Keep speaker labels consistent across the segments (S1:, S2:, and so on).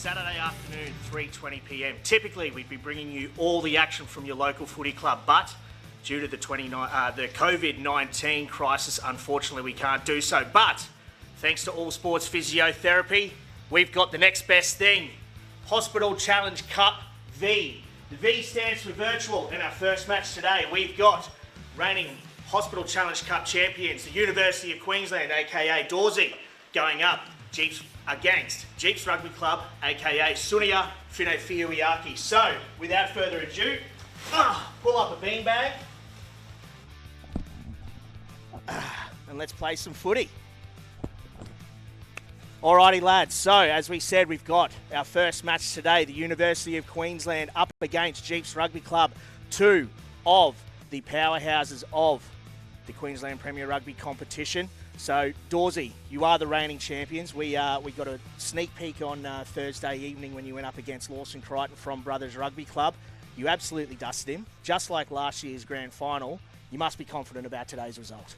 S1: Saturday afternoon, 3:20 p.m. Typically, we'd be bringing you all the action from your local footy club, but due to the COVID-19 crisis, unfortunately, we can't do so. But thanks to All Sports Physiotherapy, we've got the next best thing. Hospital Challenge Cup V. The V stands for virtual. In our first match today, we've got reigning Hospital Challenge Cup champions, the University of Queensland, aka Dawsey, going up against Jeeps Rugby Club, aka Sunia Finofioiaki. So, without further ado, pull up a beanbag and let's play some footy. Alrighty lads, so as we said, we've got our first match today, the University of Queensland up against Jeeps Rugby Club, two of the powerhouses of the Queensland Premier Rugby competition. So, Dawsey, you are the reigning champions. We got a sneak peek on Thursday evening when you went up against Lawson Crichton from Brothers Rugby Club. You absolutely dusted him, just like last year's grand final. You must be confident about today's result.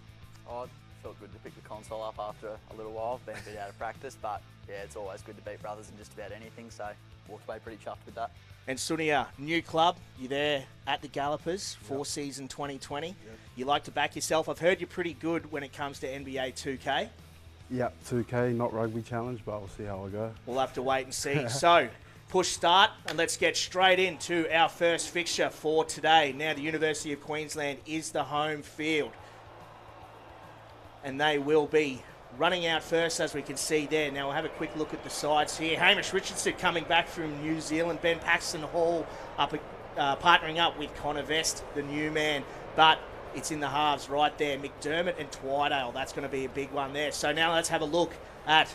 S2: Oh, it felt good to pick the console up after a little while. Been a bit out of practice, but yeah, it's always good to beat brothers in just about anything, so walked away pretty chuffed with that. And
S1: Sunia, new club, you're there at the Gallopers for season 2020. Yep. You like to back yourself. I've heard you're pretty good when it comes to NBA 2K.
S3: Yep, 2K, not Rugby Challenge, but we'll see how I go.
S1: We'll have to wait and see. So, push start, and let's get straight into our first fixture for today. Now, the University of Queensland is the home field, and they will be running out first, as we can see there. Now, we'll have a quick look at the sides here. Hamish Richardson coming back from New Zealand. Ben Paxton Hall partnering up with Connor Vest, the new man. But it's in the halves right there. McDermott and Twydale. That's going to be a big one there. So now let's have a look at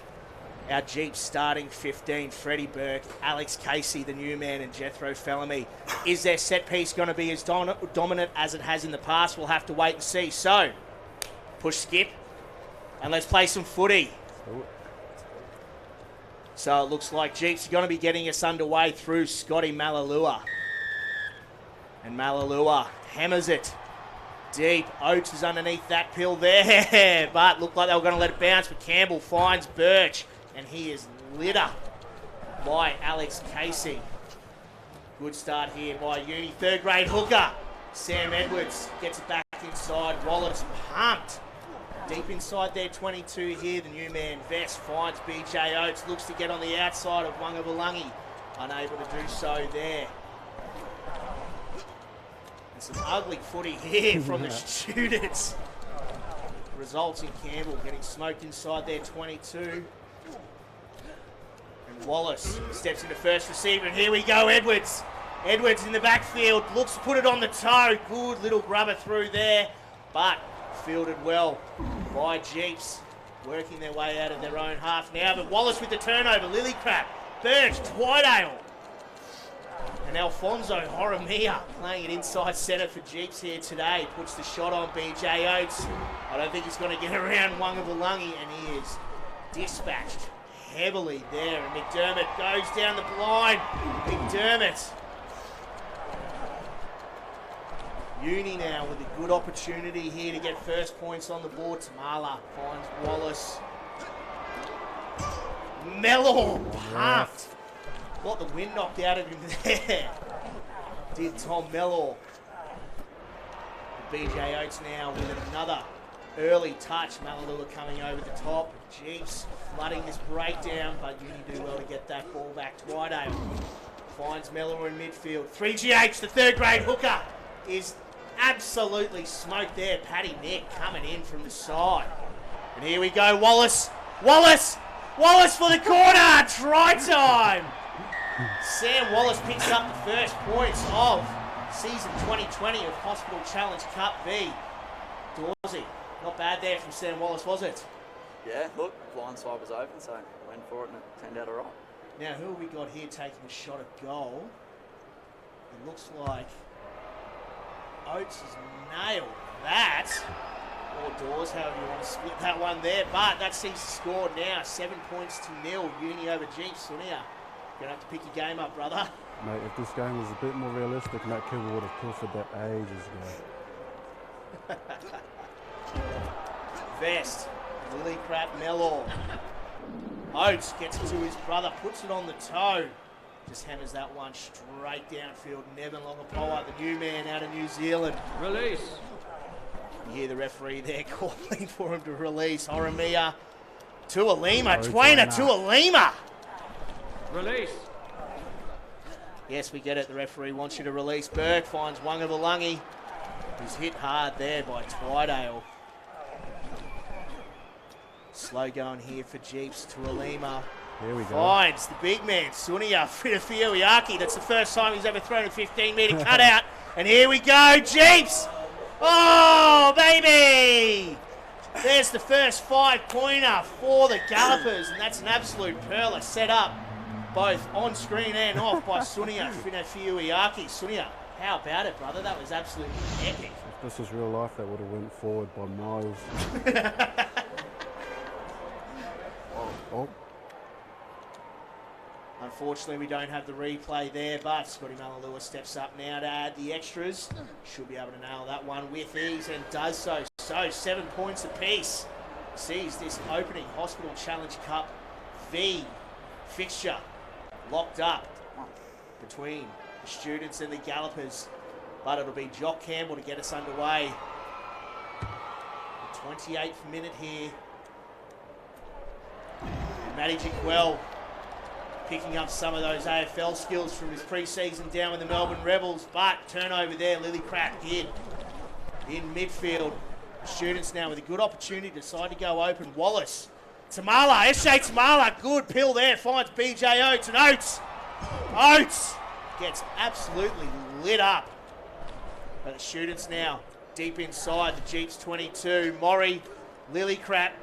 S1: our Jeeps starting 15. Freddie Burke, Alex Casey, the new man, and Jethro Fellamy. Is their set piece going to be as dominant as it has in the past? We'll have to wait and see. So, push skip. And let's play some footy. So it looks like Jeeps are going to be getting us underway through Scotty Malalua. And Malalua hammers it deep. Oates is underneath that pill there. But looked like they were going to let it bounce. But Campbell finds Birch. And he is lit up by Alex Casey. Good start here by Uni. Third grade hooker. Sam Edwards gets it back inside. Wallace pumped. Deep inside their 22 here, the new man Vest finds BJ Oates, looks to get on the outside of Wangabulungi, unable to do so there. And some ugly footy here from the students. Results in Campbell getting smoked inside their 22. And Wallace steps into first receiver, and here we go, Edwards. Edwards in the backfield, looks to put it on the toe. Good little grubber through there, but fielded well by Jeeps, working their way out of their own half now. But Wallace with the turnover, Lillycrap, Birch, Twydale, and Alfonso Horomia playing it inside centre for Jeeps here today. Puts the shot on BJ Oates. I don't think he's going to get around Wangabulungi, and he is dispatched heavily there. And McDermott goes down the blind. McDermott. Uni now with a good opportunity here to get first points on the board. Tamala finds Wallace. Mellor pumped. Got the wind knocked out of him there. Did Tom Mellor. BJ Oates now with another early touch. Malalua coming over the top. Jeeps flooding this breakdown, but Uni do well to get that ball back. Twydale finds Mellor in midfield. 3GH, the third grade hooker, is absolutely smoked there. Paddy Nick coming in from the side. And here we go, Wallace. Wallace! Wallace for the corner! Try time! Sam Wallace picks up the first points of season 2020 of Hospital Challenge Cup V. Dawsey, not bad there from Sam Wallace, was it?
S2: Yeah, look, blind side was open, so went for it and it turned out all right.
S1: Now, who have we got here taking a shot at goal? It looks like Oates has nailed that. Or Dawes, however you want to split that one there. But that sees the score now. 7 points to 0. Uni over Jeeps. Sunia, you're going to have to pick your game up, brother.
S3: Mate, if this game was a bit more realistic, Matt Kibble would have pilfered that ages ago.
S1: Vest. Lillycrap Mellor. Oates gets it to his brother, puts it on the toe. Just hammers that one straight downfield. Nevin Longapoa, the new man out of New Zealand.
S4: Release.
S1: You hear the referee there calling for him to release. Horomia to Alima.
S3: Oh,
S1: Twainer to Alima.
S4: Release.
S1: Yes, we get it. The referee wants you to release. Burke finds Wungavalungi, who's hit hard there by Twydale. Slow going here for Jeeps to Alima.
S3: Here we go.
S1: Finds the big man, Sunia Fioiaki. That's the first time he's ever thrown a 15-metre cutout. And here we go, Jeeps. Oh, baby. There's the first 5-pointer for the Gallopers, and that's an absolute perler set up both on screen and off by Sunia Fioiaki. Sunia, how about it, brother? That was absolutely epic.
S3: If this was real life, that would have went forward by miles. Oh.
S1: Unfortunately, we don't have the replay there, but Scotty Malalua steps up now to add the extras. Should be able to nail that one with ease and does so. So 7 points apiece. Sees this opening Hospital Challenge Cup V fixture locked up between the students and the Gallopers. But it'll be Jock Campbell to get us underway. The 28th minute here. And Matty Jinkwell picking up some of those AFL skills from his pre-season down with the Melbourne Rebels, but turnover there, Lillicrap hid in midfield. The students now with a good opportunity decide to go open. Wallace, Tamala, S.J. Tamala, good pill there, finds BJ Oates, and Oates gets absolutely lit up. But the students now deep inside the Jeeps 22. Morrie, Lillicrap,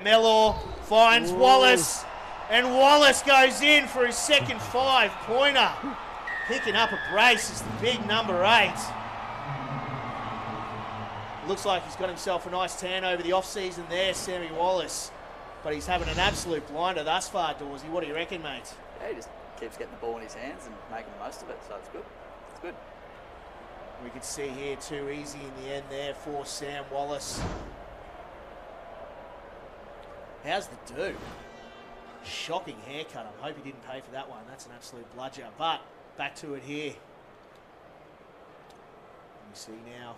S1: Mellor finds Wallace. And Wallace goes in for his second 5-pointer. Picking up a brace is the big number 8. Looks like he's got himself a nice tan over the off-season there, Sammy Wallace. But he's having an absolute blinder thus far, Dawsey. What do you reckon, mate?
S2: Yeah, he just keeps getting the ball in his hands and making the most of it, so it's good. It's good.
S1: We can see here too easy in the end there for Sam Wallace. How's the dude? Shocking haircut. I hope he didn't pay for that one. That's an absolute bludger. But back to it here. You see now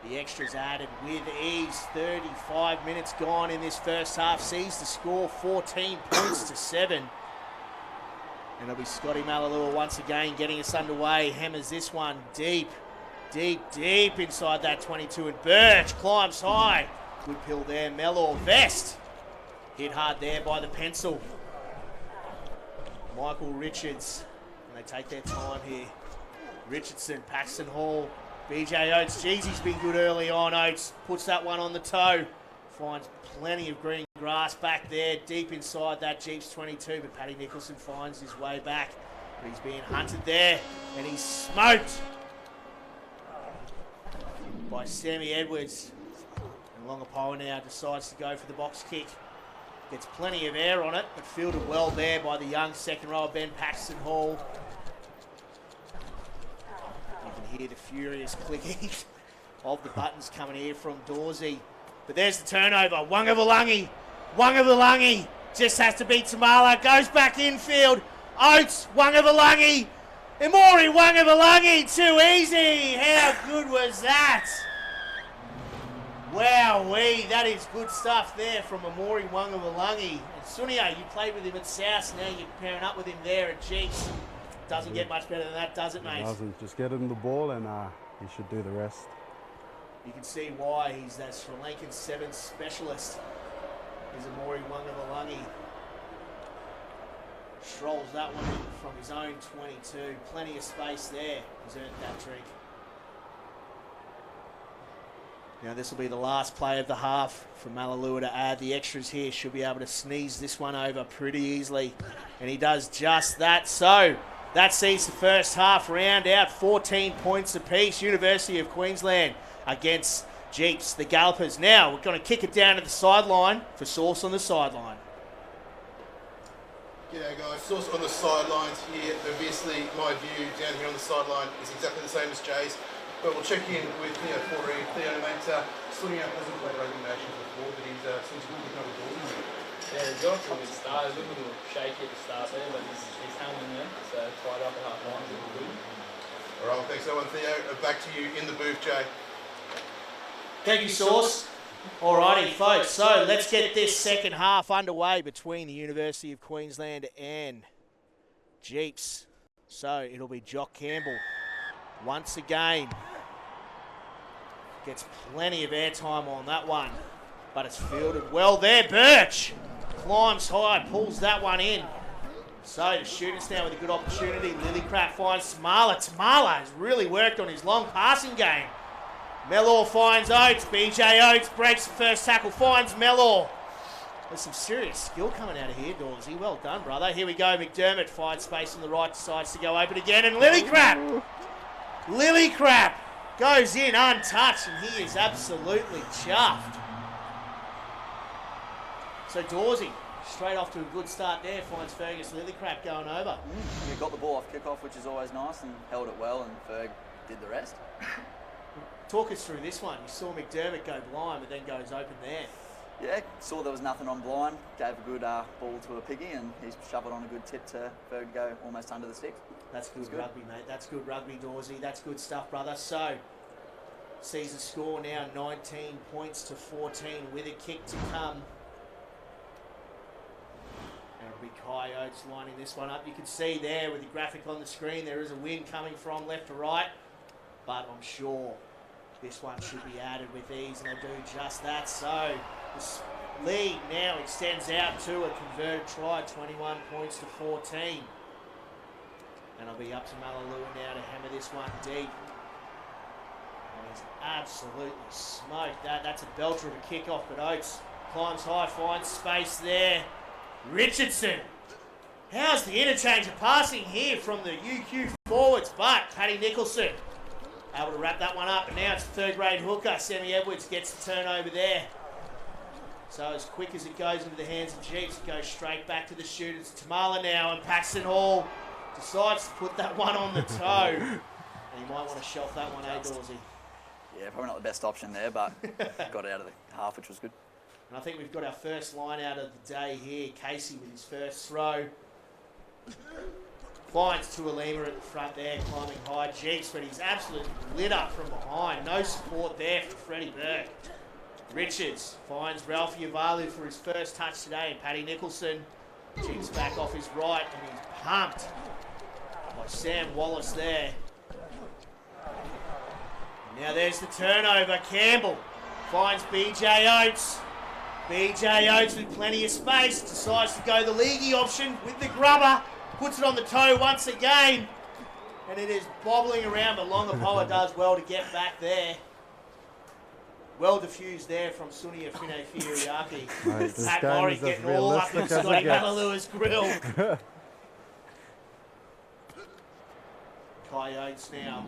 S1: the extras added with ease. 35 minutes gone in this first half. Sees the score 14 points to 7. And it'll be Scotty Malalua once again getting us underway. Hammers this one deep inside that 22. And Birch climbs high. Good pill there. Mellor Vest. Hit hard there by the pencil. Michael Richards. And they take their time here. Richardson, Paxton Hall, BJ Oates. Jeez, he's been good early on. Oates puts that one on the toe. Finds plenty of green grass back there, deep inside that Jeeps 22. But Paddy Nicholson finds his way back. But he's being hunted there. And he's smoked by Sammy Edwards. And Longapoa now decides to go for the box kick. Gets plenty of air on it, but fielded well there by the young second rower, Ben Paxton Hall. You can hear the furious clicking of the buttons coming here from Dawsey. But there's the turnover. Wungavalungi just has to beat Tamala. Goes back infield. Oates, Wungavalungi. Emori Wungavalungi, too easy. How good was that? Wowee, that is good stuff there from Emori Wungavalungi. And Sunia, you played with him at South, now you're pairing up with him there at Jeeps. Doesn't get much better than that, does it, mate?
S3: It doesn't. Just get him the ball and he should do the rest.
S1: You can see why he's that Sri Lankan 7 specialist. Is Emori Wungavalungi. Strolls that one in from his own 22. Plenty of space there. He's earned that trick. Now this will be the last play of the half for Malalua to add the extras here. Should be able to sneeze this one over pretty easily. And he does just that. So that sees the first half round out. 14 points apiece. University of Queensland against Jeeps, the Gallopers. Now we're going to kick it down to the sideline for Sauce on the sideline.
S5: G'day guys, Sauce on the sidelines here. Obviously my view down here on the sideline is exactly the same as Jay's. But we'll check in with Theo Forey. Theo, mate, Sunio hasn't played rugby nations before, but he's seems to be picking up a ball.
S6: Yeah, he's got to a good start. He was a little shaky at the start there, but he's hanging there. So tied up at half time. Good.
S5: All right, thanks that one, Theo. Back to you in the booth, Jay.
S1: Thank you, Sauce. Alrighty, folks. So let's get this second half underway between the University of Queensland and Jeeps. So it'll be Jock Campbell once again. Gets plenty of airtime on that one, but it's fielded well there. Birch climbs high, pulls that one in. So the students now with a good opportunity. Lillicrap finds Tamala. Tamala has really worked on his long passing game. Mellor finds Oates. BJ Oates breaks the first tackle, finds Mellor. There's some serious skill coming out of here, Dawsey. Well done, brother. Here we go. McDermott finds space on the right, decides to go open again. And Lillicrap goes in untouched, and he is absolutely chuffed. So Dawsey, straight off to a good start there, finds Fergus Lillicrap going over.
S2: He got the ball off kickoff, which is always nice, and held it well, and Ferg did the rest.
S1: Talk us through this one. You saw McDermott go blind, but then goes open there.
S2: Yeah, saw there was nothing on blind, gave a good ball to a piggy, and he's shoved it on a good tip to Ferg to go almost under the sticks.
S1: That's good rugby, mate. That's good rugby, Dawsey. That's good stuff, brother. So, sees the score now 19 points to 14 with a kick to come. And it'll be Coyotes lining this one up. You can see there with the graphic on the screen, there is a wind coming from left to right, but I'm sure this one should be added with ease, and they'll do just that. So, this lead now extends out to a converted try, 21 points to 14. And it'll be up to Malalua now to hammer this one deep. And he's absolutely smoked that. That's a belter of a kickoff, but Oates climbs high, finds space there. Richardson. How's the interchange of passing here from the UQ forwards? But Paddy Nicholson able to wrap that one up, and now it's third grade hooker. Sammy Edwards gets the turnover there. So as quick as it goes into the hands of Jeeps, it goes straight back to the shooters. Tamala now, and Paxton Hall decides to put that one on the toe. And you might want to shelf that one, Dawsey?
S2: Yeah, probably not the best option there, but got it out of the half, which was good.
S1: And I think we've got our first line out of the day here. Casey with his first throw. Finds Tuolima at the front there, climbing high. Jeeps, but he's absolutely lit up from behind. No support there for Freddie Burke. Richards finds Ralph Yavalu for his first touch today, and Paddy Nicholson. Jeeps back off his right, and he's pumped by Sam Wallace there. And now there's the turnover. Campbell finds BJ Oates. BJ Oates with plenty of space decides to go the leaguey option with the grubber. Puts it on the toe once again. And it is bobbling around, but Longapoa does well to get back there. Well diffused there from Sunia Fine-Fioriaki. Pat Murray getting all up in Scotty Malalua's grill. Coyotes now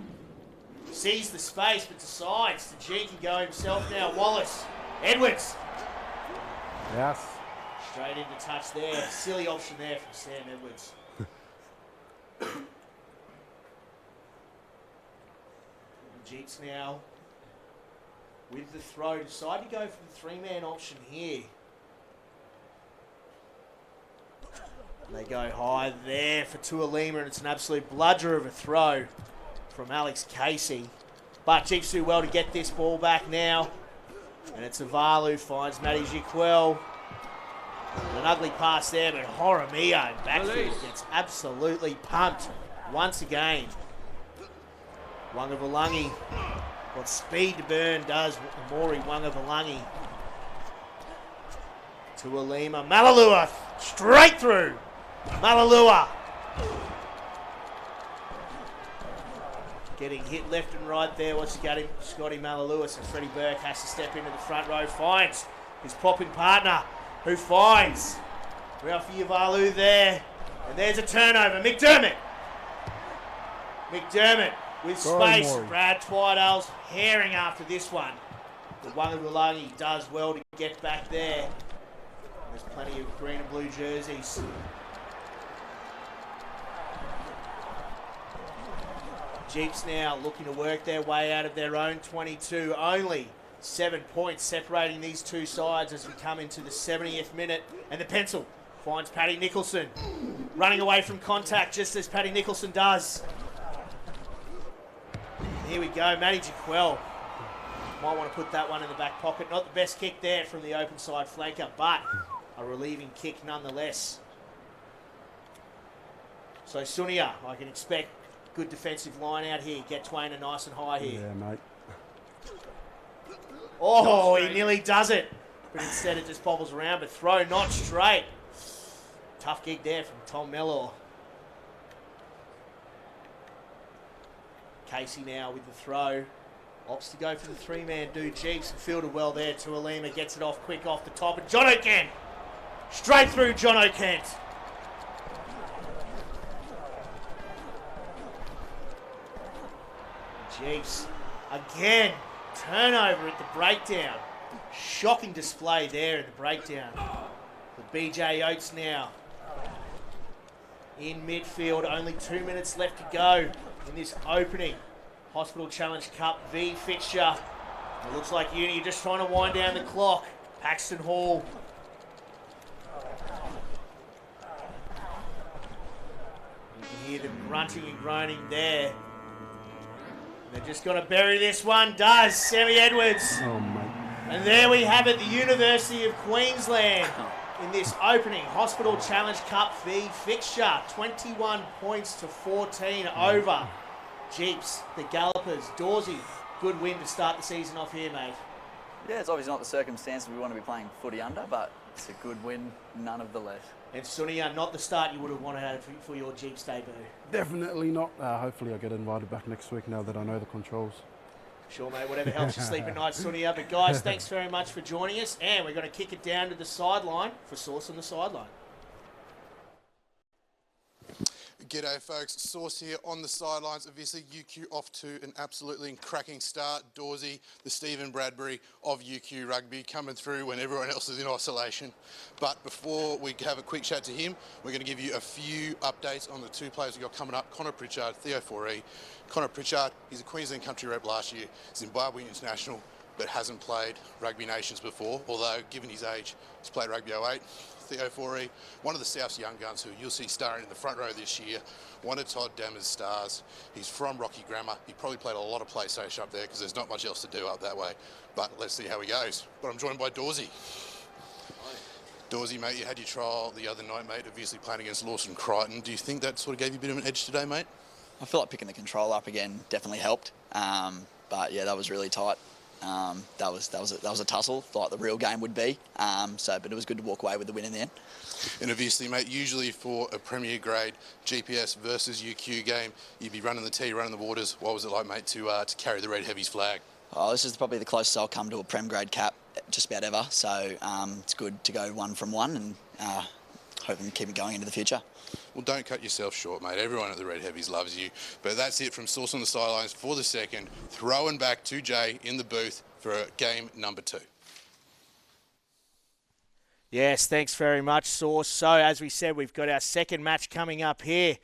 S1: sees the space, but decides to cheeky go himself now. Wallace, Edwards.
S3: Yes.
S1: Straight into touch there. Silly option there from Sam Edwards. Jeeps now with the throw. Decide to go for the three-man option here. And they go high there for Tuolima, and it's an absolute bludger of a throw from Alex Casey. But Jeeps do well to get this ball back now. And it's Avalu finds Matty Jiquel. An ugly pass there, but Horomia in backfield gets absolutely pumped once again. Wangavalangi got speed to burn, does Amori Wangavalangi. Tuolima, Malalua straight through. Malalua getting hit left and right there. What's got him? Scotty Malalua. So Freddie Burke has to step into the front row. Finds his propping partner, who finds Ralph Yavalu there. And there's a turnover. McDermott with space. Brad Twidale's herring after this one. But Wangavalangi does well to get back there. There's plenty of green and blue jerseys. Jeeps now looking to work their way out of their own 22. Only 7 points separating these two sides as we come into the 70th minute. And the pencil finds Paddy Nicholson running away from contact just as Paddy Nicholson does. Here we go, Matty Jaquel. Might want to put that one in the back pocket. Not the best kick there from the open side flanker, but a relieving kick nonetheless. So Sunia, I can expect good defensive line out here. Get Twainer nice and high here.
S3: Yeah, mate.
S1: Oh, he nearly does it. But instead it just bobbles around, but throw not straight. Tough gig there from Tom Mellor. Casey now with the throw. Opts to go for the three-man do. Jeeps fielded well there to Alima. Gets it off quick off the top. And John O'Kent. Straight through John O'Kent. Jeeps again. Turnover at the breakdown. Shocking display there in the breakdown. The BJ Oates now in midfield. Only 2 minutes left to go in this opening Hospital Challenge Cup V fixture. It looks like Uni are just trying to wind down the clock. Paxton Hall. You can hear them grunting and groaning there. They're just going to bury this one. Does Sammy Edwards.
S3: Oh, mate.
S1: And there we have it, the University of Queensland in this opening Hospital Challenge Cup V fixture. 21 points to 14 over Jeeps, the Gallopers. Dawsey, good win to start the season off here, mate.
S2: Yeah, it's obviously not the circumstances we want to be playing footy under, but it's a good win none of the less.
S1: And Sunia, not the start you would have wanted to have for your Jeeps debut.
S3: Definitely not. Hopefully I get invited back next week now that I know the controls.
S1: Sure, mate. Whatever helps you sleep at night, Sunia. But, guys, thanks very much for joining us. And we're going to kick it down to the sideline for Sauce on the Sideline.
S5: G'day folks, Sauce here on the sidelines. Obviously UQ off to an absolutely cracking start. Dawsey, the Stephen Bradbury of UQ Rugby, coming through when everyone else is in isolation. But before we have a quick chat to him, we're going to give you a few updates on the two players we've got coming up. Connor Pritchard, Theo Foree. Connor Pritchard, he's a Queensland country rep last year, Zimbabwe international, but hasn't played Rugby Nations before, although given his age, he's played Rugby 08. Theo Foree, one of the South's young guns who you'll see starring in the front row this year, one of Todd Dammer's stars. He's from Rocky Grammar. He probably played a lot of PlayStation up there because there's not much else to do up that way. But let's see how he goes. But I'm joined by Dawsey. Dawsey, mate, you had your trial the other night, mate, obviously playing against Lawson Crichton. Do you think that sort of gave you a bit of an edge today, mate?
S2: I feel like picking the control up again definitely helped. But yeah, that was really tight. That was a tussle, like the real game would be. But it was good to walk away with the win in the end.
S5: And obviously, mate, usually for a Premier Grade GPS versus UQ game, you'd be running the tee, running the waters. What was it like, mate, to carry the Red Heavies flag?
S2: Oh, this is probably the closest I'll come to a Prem Grade cap just about ever. So it's good to go 1 from 1 and hoping to keep it going into the future.
S5: Well, don't cut yourself short, mate. Everyone at the Red Heavies loves you. But that's it from Sauce on the Sidelines for the second. Throwing back to Jay in the booth for game number 2.
S1: Yes, thanks very much, Sauce. So, as we said, we've got our second match coming up here.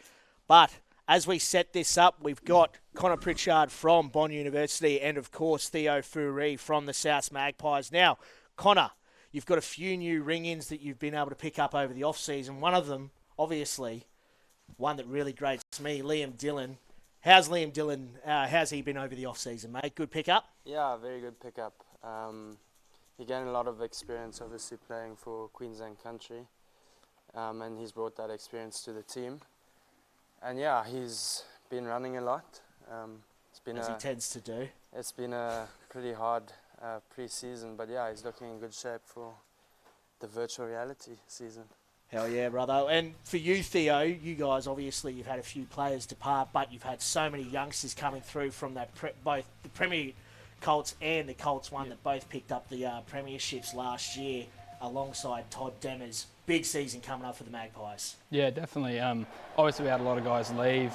S1: But as we set this up, we've got Connor Pritchard from Bond University and, of course, Theo Foree from the South Magpies. Now, Connor, you've got a few new ring-ins that you've been able to pick up over the off-season. One of them, obviously, one that really grates me, Liam Dillon. How's Liam Dillon, how's he been over the off-season, mate? Good pickup?
S7: Yeah, very good pickup. He gained a lot of experience, obviously, playing for Queensland country. And he's brought that experience to the team. And yeah, he's been running a lot. It's been
S1: As he tends to do.
S7: It's been a pretty hard pre-season, but yeah, he's looking in good shape for the virtual reality season.
S1: Hell yeah, brother. And for you, Theo, you guys, obviously, you've had a few players depart, but you've had so many youngsters coming through from that both the Premier Colts and the Colts one that both picked up the premierships last year alongside Todd Demers. Big season coming up for the Magpies.
S8: Yeah, definitely. Obviously, we had a lot of guys leave,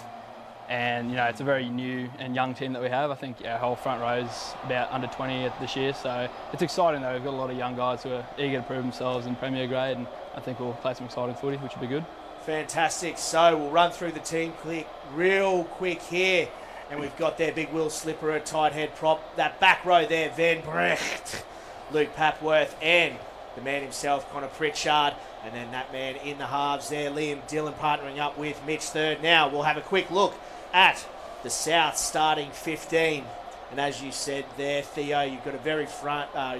S8: and it's a very new and young team that we have. I think our whole front row is about under 20 this year, so it's exciting though. We've got a lot of young guys who are eager to prove themselves in Premier Grade, and I think we'll play some exciting footy, which will be good.
S1: Fantastic. So we'll run through the team real quick here. And we've got their big Will Slipper, a tight head prop. That back row there, Van Brecht, Luke Papworth, and the man himself, Connor Pritchard. And then that man in the halves there, Liam Dillon, partnering up with Mitch Third. Now we'll have a quick look at the South starting 15. And as you said there, Theo, you've got a very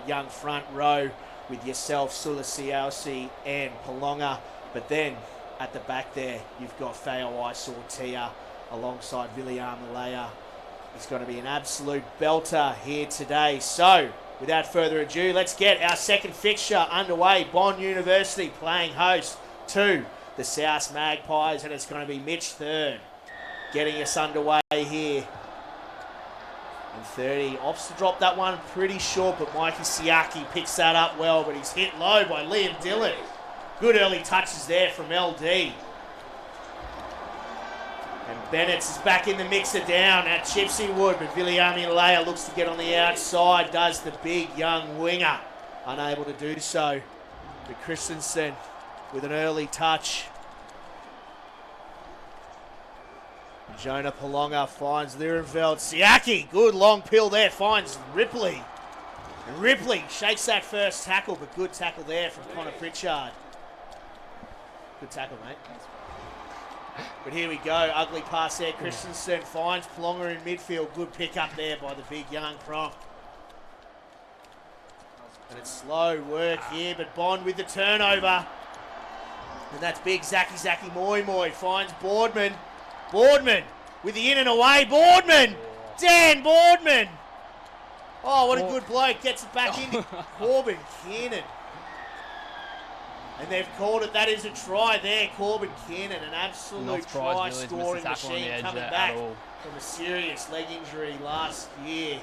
S1: young front row with yourself, Sulisiausi and Palonga. But then at the back there, you've got Feo Isortia alongside William Malaya. It's going to be an absolute belter here today. So, without further ado, let's get our second fixture underway. Bond University playing host to the South Magpies, and it's going to be Mitch Third getting us underway here. And 30 opts to drop that one pretty short, but Mikey Siaki picks that up well, but he's hit low by Liam Dillon. Good early touches there from LD. And Bennett's is back in the mixer down at Chipsy Wood, but Viliami Leia looks to get on the outside, does the big young winger. Unable to do so. But Christensen with an early touch. Jonah Palonga finds Lierenveld. Siaki, good long pill there, finds Ripley. And Ripley shakes that first tackle, but good tackle there from Connor Pritchard. Good tackle, mate. But here we go, ugly pass there. Christensen finds Palonga in midfield. Good pick up there by the big young prop. And it's slow work here, but Bond with the turnover. And that's big Zaki Moi finds Boardman. Boardman with the in and away. Boardman! Dan Boardman! Oh, what a good bloke. Gets it back in. Corbin Kiernan. And they've called it. That is a try there. Corbin Kiernan, an absolute try-scoring machine coming back from a serious leg injury last year.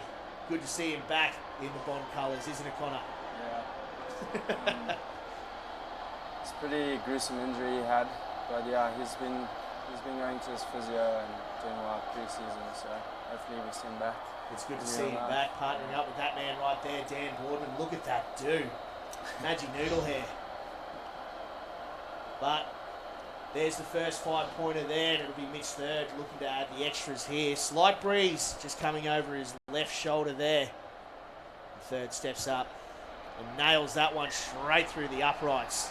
S1: Good to see him back in the Bond colours, isn't it, Connor?
S7: Yeah. It's a pretty gruesome injury he had, but yeah, he's been going to his physio and doing well pre-season, so hopefully we see him back.
S1: It's good to see him back, partnering up with that man right there, Dan Boardman. Look at that dude. Magic Noodle hair. But there's the first 5-pointer there, and it'll be Mitch Third looking to add the extras here. Slight breeze just coming over his left shoulder there. And Third steps up and nails that one straight through the uprights.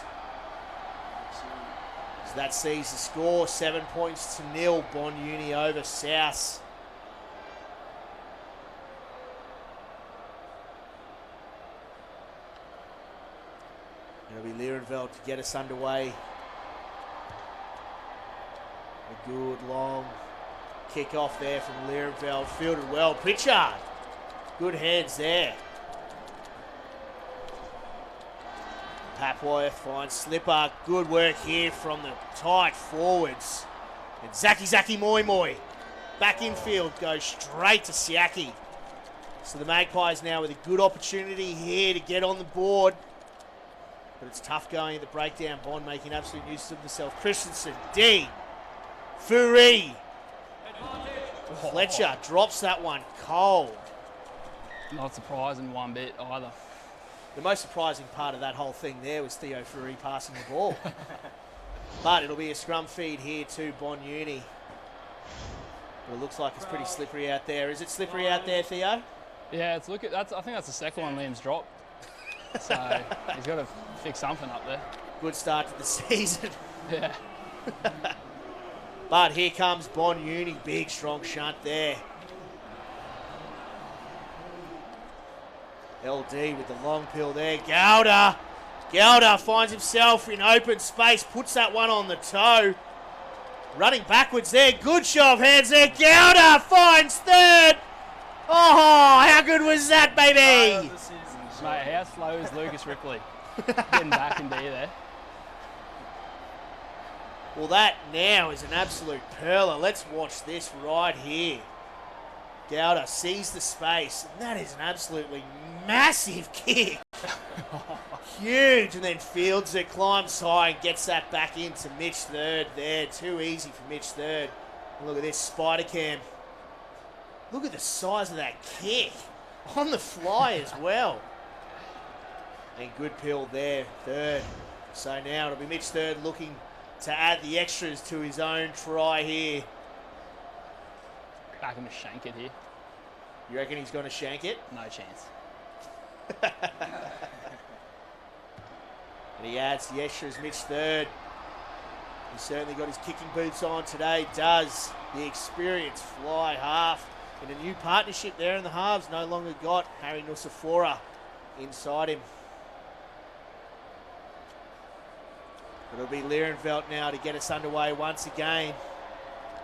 S1: So that sees the score, 7-0, Bond Uni over South. It'll be Lierenveld to get us underway. A good long kick off there from Lierenveld, fielded well. Pritchard, good hands there. Papworth finds Slipper. Good work here from the tight forwards. And Zaki Moi back infield, goes straight to Siaki. So the Magpies now with a good opportunity here to get on the board. But it's tough going at the breakdown. Bond making absolute use of themselves. Christensen, D. Furi. Fletcher drops that one cold.
S8: Not surprising one bit either.
S1: The most surprising part of that whole thing there was Theo Furi passing the ball. But it'll be a scrum feed here to Bond Uni. But it looks like it's pretty slippery out there. Is it slippery out there, Theo?
S8: Yeah, I think that's the second one Liam's dropped. So he's got to fix something up there.
S1: Good start to the season.
S8: Yeah.
S1: But here comes Bond Uni. Big, strong shunt there. LD with the long pill there. Gowda finds himself in open space. Puts that one on the toe. Running backwards there. Good show of hands there. Gowda finds Third. Oh, how good was that, baby?
S8: Mate, how slow is Lucas Ripley? Getting back in D there.
S1: Well, that now is an absolute perler. Let's watch this right here. Gowda sees the space, and that is an absolutely massive kick. Huge, and then fields it, climbs high, and gets that back into Mitch Third there. Too easy for Mitch Third. And look at this spider cam. Look at the size of that kick. On the fly as well. And good pill there, Third. So now it'll be Mitch Third looking to add the extras to his own try here.
S8: back him to shank it here.
S1: You reckon he's going to shank it?
S8: No chance.
S1: And he adds the extras, Mitch third. He's certainly got his kicking boots on today, does. The experienced fly half in a new partnership there in the halves. No longer got Harry Nusafora inside him. It'll be Lierenveld now to get us underway once again.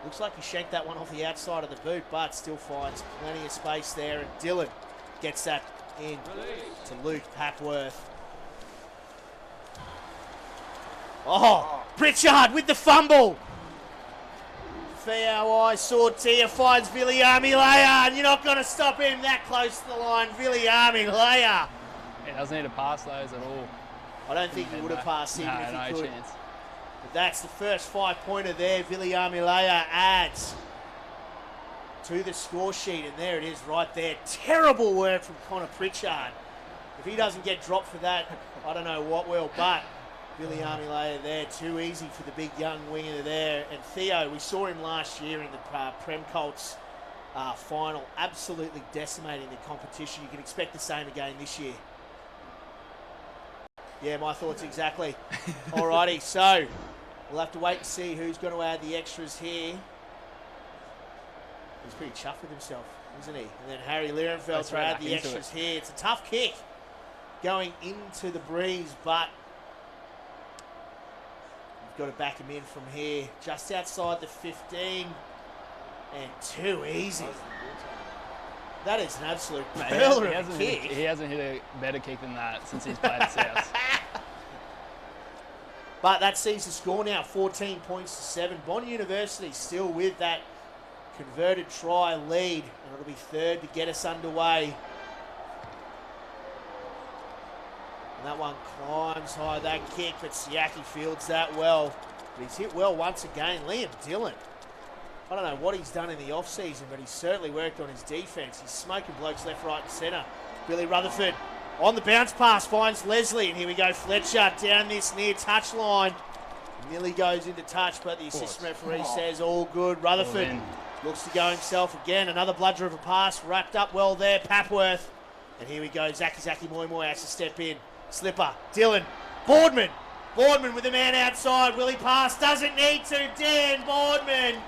S1: Looks like he shanked that one off the outside of the boot, but still finds plenty of space there. And Dylan gets that in to Luke Papworth. Oh, Pritchard with the fumble. Fiauai Sortia finds Viliami-Leia, and you're not going to stop him that close to the line. Viliami-Leia.
S8: He doesn't need to pass those at all.
S1: I don't think he would have passed him if he
S8: no
S1: could.
S8: chance.
S1: But that's the first 5-pointer there. Viliami-Leia adds to the score sheet, and there it is right there. Terrible work from Connor Pritchard. If he doesn't get dropped for that, I don't know what will, but Viliami-Leia there, too easy for the big young winger there. And Theo, we saw him last year in the Prem Colts final, absolutely decimating the competition. You can expect the same again this year. Yeah, my thoughts exactly. Alrighty, so we'll have to wait and see who's going to add the extras here. He's pretty chuffed with himself, isn't he? And then Harry Lierenveld to add the extras here. It's a tough kick going into the breeze, but we've got to back him in from here. Just outside the 15. And too easy. That is an absolute pearler of a kick.
S8: He hasn't hit a better kick than that since he's played at South.
S1: But that sees the score now, 14 points to 7. Bond University still with that converted try lead. And it'll be third to get us underway. And that one climbs high, that kick, but Siaki fields that well. But he's hit well once again. Liam Dillon. I don't know what he's done in the off-season, but he's certainly worked on his defence. He's smoking blokes left, right and centre. Billy Rutherford on the bounce pass finds Leslie, and here we go, Fletcher down this near touch line. Nearly goes into touch, but the assistant referee says all good. Rutherford looks to go himself again. Another bludger of a pass, wrapped up well there, Papworth. And here we go, Zaki Moy has to step in. Slipper, Dylan, Boardman. Boardman with the man outside. Will he pass? Doesn't need to. Dan Boardman.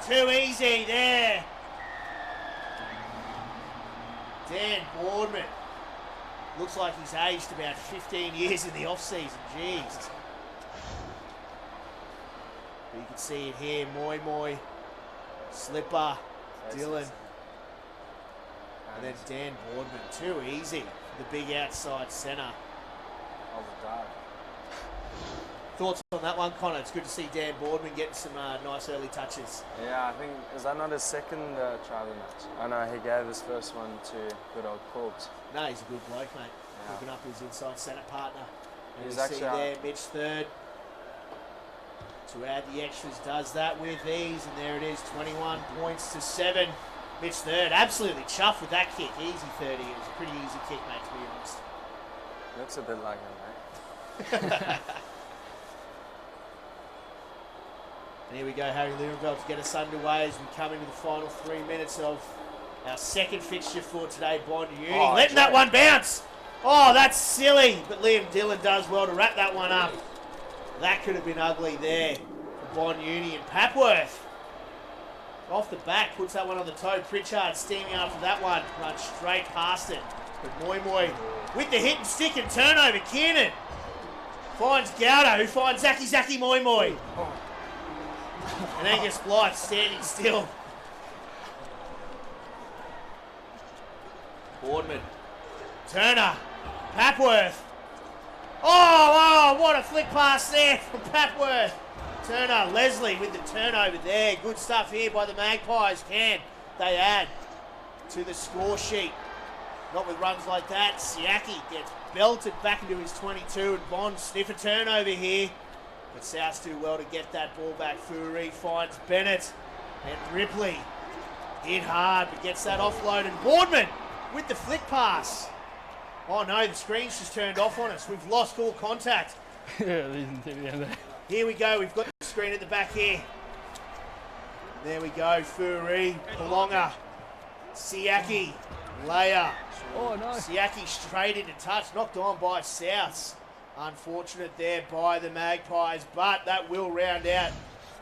S1: Too easy there. Dan Boardman. Looks like he's aged about 15 years in the off-season. Jeez. But you can see it here. Moy, Slipper, Dylan. And then Dan Boardman. Too easy for the big outside centre. Thoughts on that one, Connor? It's good to see Dan Boardman getting some nice early touches.
S7: Yeah, I think, is that not his second try of the match? I know he gave his first one to good old Corbs.
S1: No, he's a good bloke, mate.
S7: Yeah.
S1: Looking up his inside centre partner. And
S7: He's
S1: you see
S7: actually
S1: there, Mitch third. To add the extras, does that with ease. And there it is, 21 points to 7. Mitch third, absolutely chuffed with that kick. Easy 30. It was a pretty easy kick, mate, to be honest.
S7: Looks a bit like him, mate.
S1: And here we go, Harry Lierenveld to get us underway as we come into the final 3 minutes of our second fixture for today, Bond Uni. Letting that one bounce. Oh, that's silly. But Liam Dillon does well to wrap that one up. That could have been ugly there for Bond Uni. And Papworth, off the back, puts that one on the toe. Pritchard steaming after that one. Runs straight past it. But Moy with the hit and stick and turnover. Kiernan finds Gowda, who finds Zaki Moy. And Angus Blythe standing still. Boardman. Turner. Papworth. Oh, what a flick pass there from Papworth. Turner. Leslie with the turnover there. Good stuff here by the Magpies. Can they add to the score sheet? Not with runs like that. Siaki gets belted back into his 22 and Bond sniff a turnover here. But Souths do well to get that ball back. Fourie finds Bennett and Ripley. Hit hard, but gets that offload. And Boardman with the flick pass. Oh no, the screen's just turned off on us. We've lost all contact.
S8: Yeah, these down there.
S1: Here we go. We've got the screen at the back here. There we go. Furi, Polonga, Siaki, Leia.
S8: Oh, no.
S1: Siaki straight into touch, knocked on by Souths. Unfortunate there by the Magpies, but that will round out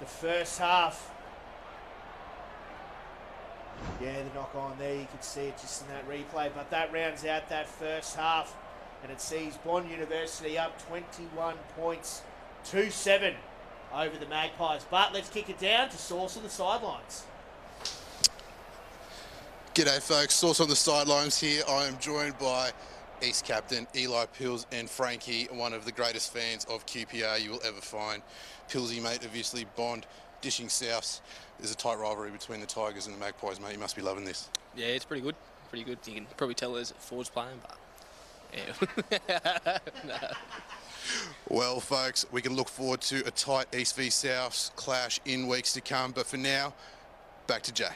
S1: the first half. Yeah, the knock on there, you can see it just in that replay, but that rounds out that first half, and it sees Bond University up 21 points, 2-7 over the Magpies. But let's kick it down to Sauce on the sidelines.
S5: G'day folks, Sauce on the sidelines here. I am joined by East Captain Eli Pills and Frankie, one of the greatest fans of QPR you will ever find. Pillsy, mate, obviously Bond, dishing Souths. There's a tight rivalry between the Tigers and the Magpies, mate. You must be loving this.
S9: Yeah, it's pretty good. Pretty good. You can probably tell there's forwards playing, but yeah. No.
S5: Well, folks, we can look forward to a tight East v Souths clash in weeks to come. But for now, back to Jay.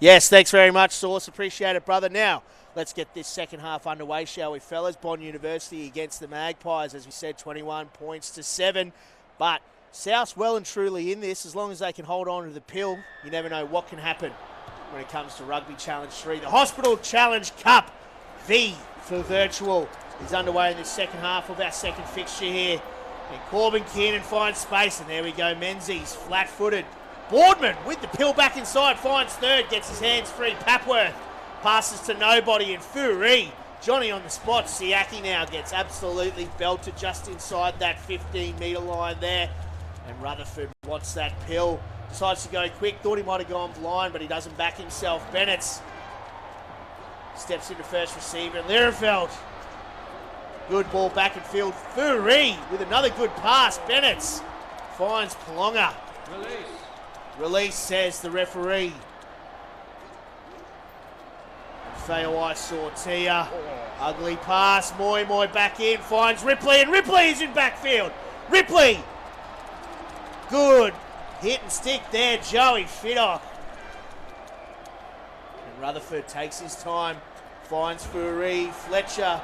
S1: Yes, thanks very much, Sauce. Appreciate it, brother. Now, let's get this second half underway, shall we, fellas? Bond University against the Magpies, as we said, 21 points to 7. But South's well and truly in this. As long as they can hold on to the pill, you never know what can happen when it comes to Rugby Challenge 3. The Hospital Challenge Cup V for virtual is underway in the second half of our second fixture here. And Corbin Kiernan finds space, and there we go. Menzies, flat-footed. Boardman with the pill back inside, finds third, gets his hands free. Papworth passes to nobody, and Furi, Johnny on the spot. Siaki now gets absolutely belted just inside that 15-metre line there. And Rutherford wants that pill. Decides to go quick. Thought he might have gone blind, but he doesn't back himself. Bennett steps into first receiver. Lierefeld. Good ball back in field. Furi with another good pass. Bennett finds Polonga. Release, says the referee. Faioi Sortia. Ugly pass. Moi back in. Finds Ripley, and Ripley is in backfield. Ripley. Good hit and stick there, Joey Fiddock. And Rutherford takes his time. Finds Furi, Fletcher,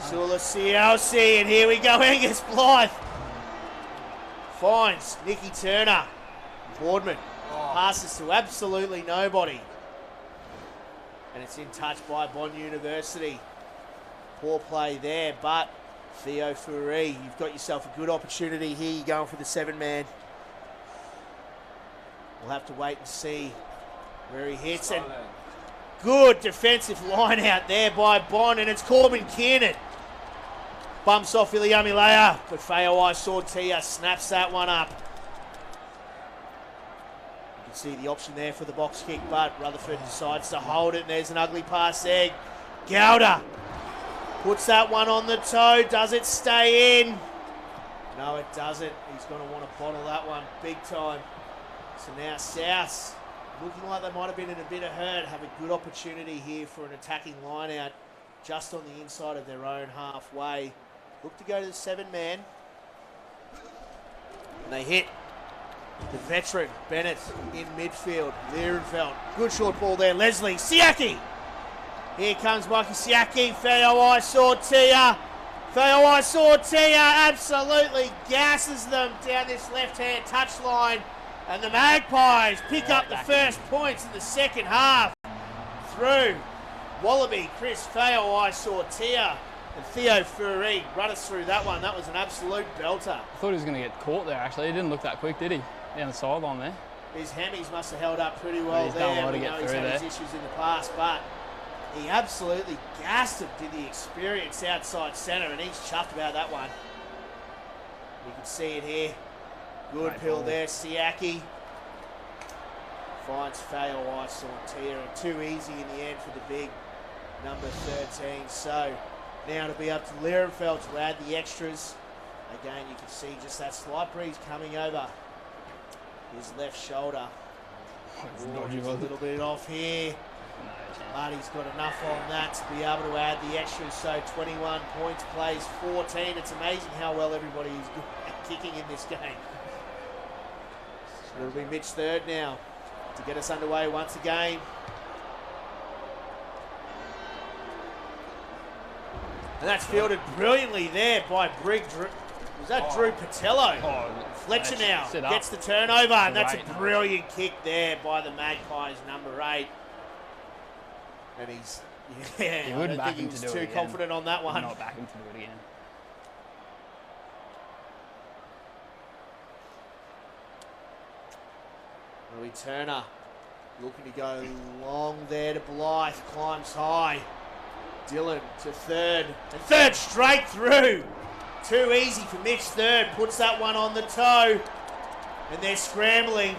S1: Zula Cialci, and here we go, Angus Blythe. Finds Nicky Turner. Boardman passes to absolutely nobody. And it's in touch by Bond University. Poor play there, but Theo Furi, you've got yourself a good opportunity here. You're going for the 7-man. We'll have to wait and see where he hits. And good defensive line out there by Bond, and it's Corbin Kiernan. Bumps off Iliamilea, but Faioi Sortia snaps that one up. You can see the option there for the box kick, but Rutherford decides to hold it, and there's an ugly pass there. Gowda puts that one on the toe. Does it stay in? No, it doesn't. He's going to want to bottle that one big time. So now South, looking like they might have been in a bit of hurt, have a good opportunity here for an attacking line out just on the inside of their own halfway. Look to go to the 7-man. And they hit the veteran, Bennett, in midfield. Lierenfeld, good short ball there. Leslie, Siaki. Here comes Mikey Siaki. Faioi Sortia. Faioi Sortia absolutely gasses them down this left-hand touchline. And the Magpies pick up the first points in the second half through Wallaby, Chris Faioi Sortia, and Theo Furi run us through that one. That was an absolute belter.
S8: I thought he was going to get caught there, actually. He didn't look that quick, did he? Down the sideline there.
S1: His hammies must have held up pretty well
S8: he's
S1: there.
S8: done well to
S1: We
S8: get
S1: know he's
S8: through
S1: had
S8: there.
S1: his issues in the past, but he absolutely gassed him to the experience outside centre, and he's chuffed about that one. You can see it here. Good
S8: Great
S1: pill
S8: ball.
S1: there, Siaki. Finds Faioi Sortia, and too easy in the end for the big number 13. So now it'll be up to Lierenfeld to add the extras. Again, you can see just that slight breeze coming over his left shoulder. He's a little bit off here. But he's got enough on that to be able to add the extras. So 21 points, plays 14. It's amazing how well everybody is good at kicking in this game. It'll be Mitch third now to get us underway once again. And that's fielded brilliantly there by Was that Drew Patello? Fletcher now gets the turnover, and that's a brilliant kick there by the Magpies, number 8. And he's,
S8: He wouldn't back him to do it
S1: too
S8: again.
S1: confident on that one.
S8: Not back him to do it again.
S1: Rui Turner looking to go long there to Blythe, climbs high. Dylan to third, and third straight through. Too easy for Mitch Third, puts that one on the toe, and they're scrambling.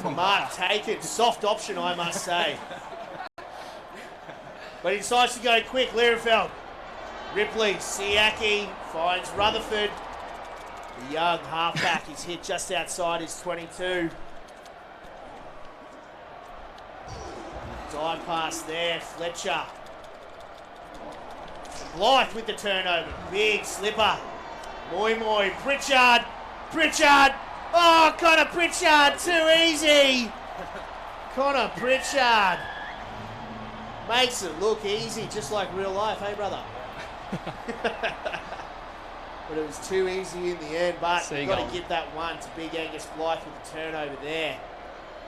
S1: Mark taken, soft option I must say. But he decides to go quick, Lierfeld. Ripley, Siaki finds Rutherford. The young halfback is hit just outside his 22. Dive pass there, Fletcher. Blythe with the turnover, big slipper. Moi, Pritchard. Oh, Connor Pritchard, too easy. Connor Pritchard makes it look easy, just like real life, hey brother? But it was too easy in the end, but you've got to get that one to Big Angus Blythe with the turnover there.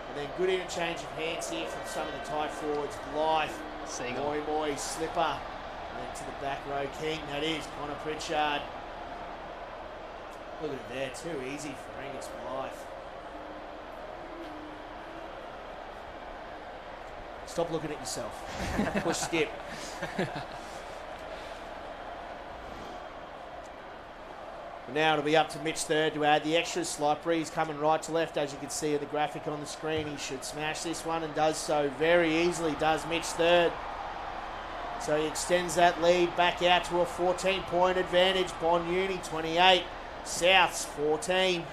S1: And then good interchange of hands here from some of the tight forwards. Blythe, Moi, slipper. And then to the back row king, that is Connor Pritchard. Look at it there, too easy for Angus Blythe. Stop looking at yourself. Push skip. Now it'll be up to Mitch Third to add the extras. Slight breeze coming right to left, as you can see in the graphic on the screen. He should smash this one and does so very easily, does Mitch Third. So he extends that lead back out to a 14-point advantage. Bond Uni 28, Souths 14.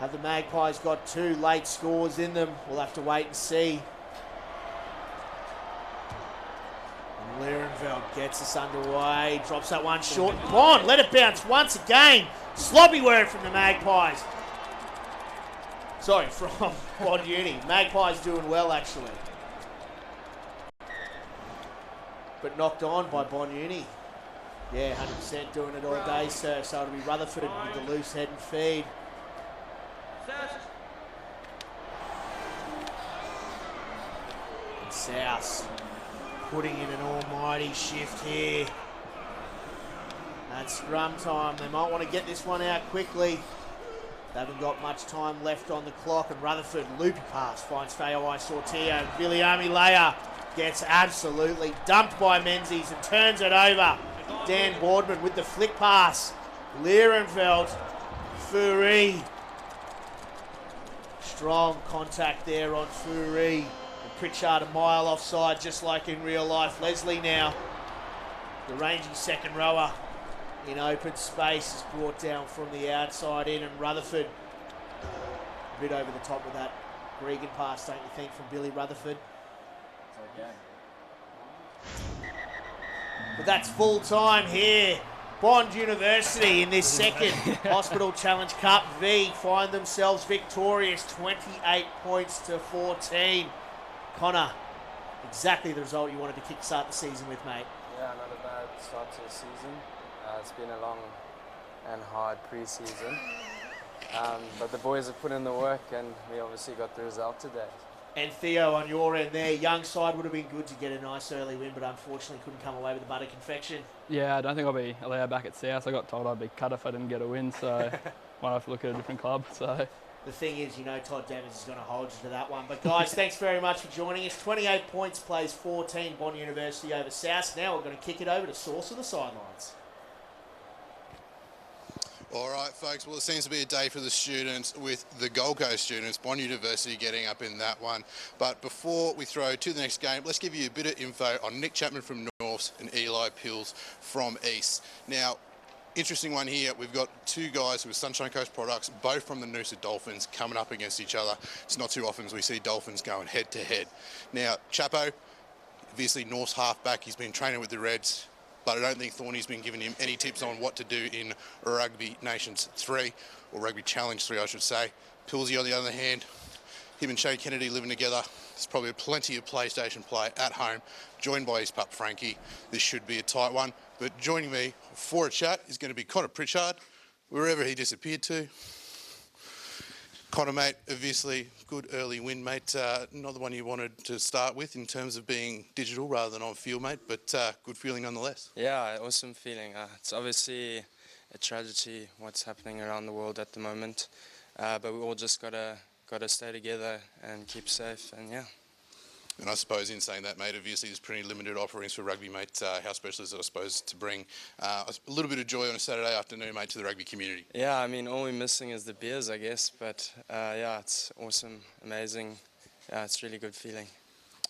S1: Have the Magpies got 2 late scores in them? We'll have to wait and see. Lierenveld gets us underway, drops that one short. Bond, let it bounce once again. Sloppy work from the Magpies. Sorry, from Bond Uni. Magpies doing well, actually. But knocked on by Bond Uni. Yeah, 100% doing it all day, sir. So it'll be Rutherford with the loose head and feed. And South putting in an almighty shift here. That's scrum time. They might want to get this one out quickly. They haven't got much time left on the clock, and Rutherford, loopy pass, finds Fayawai Sortio. Viliami Leia gets absolutely dumped by Menzies and turns it over. Dan Boardman with the flick pass. Lierenveld, Fourie. Strong contact there on Fourie. Pritchard a mile offside, just like in real life. Leslie now, the rangy second rower in open space, is brought down from the outside in, and Rutherford a bit over the top of that Gregan pass, don't you think, from Billy Rutherford? But that's full time here. Bond University in this second Hospital Challenge Cup V find themselves victorious, 28 points to 14. Connor, exactly the result you wanted to kickstart the season with, mate.
S7: Yeah, not a bad start to the season. It's been a long and hard pre-season. But the boys have put in the work, and we obviously got the result today.
S1: And Theo, on your end there, young side would have been good to get a nice early win, but unfortunately couldn't come away with the butter confection.
S8: Yeah, I don't think I'll be allowed back at South. I got told I'd be cut if I didn't get a win, so might have to look at a different club. So.
S1: The thing is, you know, Todd Devers is going to hold you to that one. But guys, thanks very much for joining us. 28 points, plays 14, Bond University over South. Now we're going to kick it over to Source of the Sidelines.
S5: All right, folks. Well, it seems to be a day for the students with the Gold Coast students, Bond University getting up in that one. But before we throw to the next game, let's give you a bit of info on Nick Chapman from Norths and Eli Pills from East. Now, interesting one here. We've got 2 guys with Sunshine Coast products, both from the Noosa Dolphins, coming up against each other. It's not too often as we see Dolphins going head to head. Now, Chapo, obviously North's halfback. He's been training with the Reds, but I don't think Thorny's been giving him any tips on what to do in Rugby Nations 3, or Rugby Challenge 3, I should say. Pilsy, on the other hand, him and Shay Kennedy living together, There's probably plenty of PlayStation play at home, joined by his pup Frankie. This should be a tight one. But joining me for a chat is going to be Connor Pritchard, wherever he disappeared to. Connor, mate, obviously good early win, mate. Not the one you wanted to start with in terms of being digital rather than on field, mate, but good feeling nonetheless.
S7: Yeah, awesome feeling. It's obviously a tragedy what's happening around the world at the moment, but we all just gotta stay together and keep safe, and yeah.
S5: And I suppose in saying that, mate, obviously there's pretty limited offerings for rugby, mate. How special is it, I suppose, to bring a little bit of joy on a Saturday afternoon, mate, to the rugby community?
S7: Yeah, I mean, all we're missing is the beers, I guess, but yeah, it's awesome, amazing. Yeah, it's really good feeling.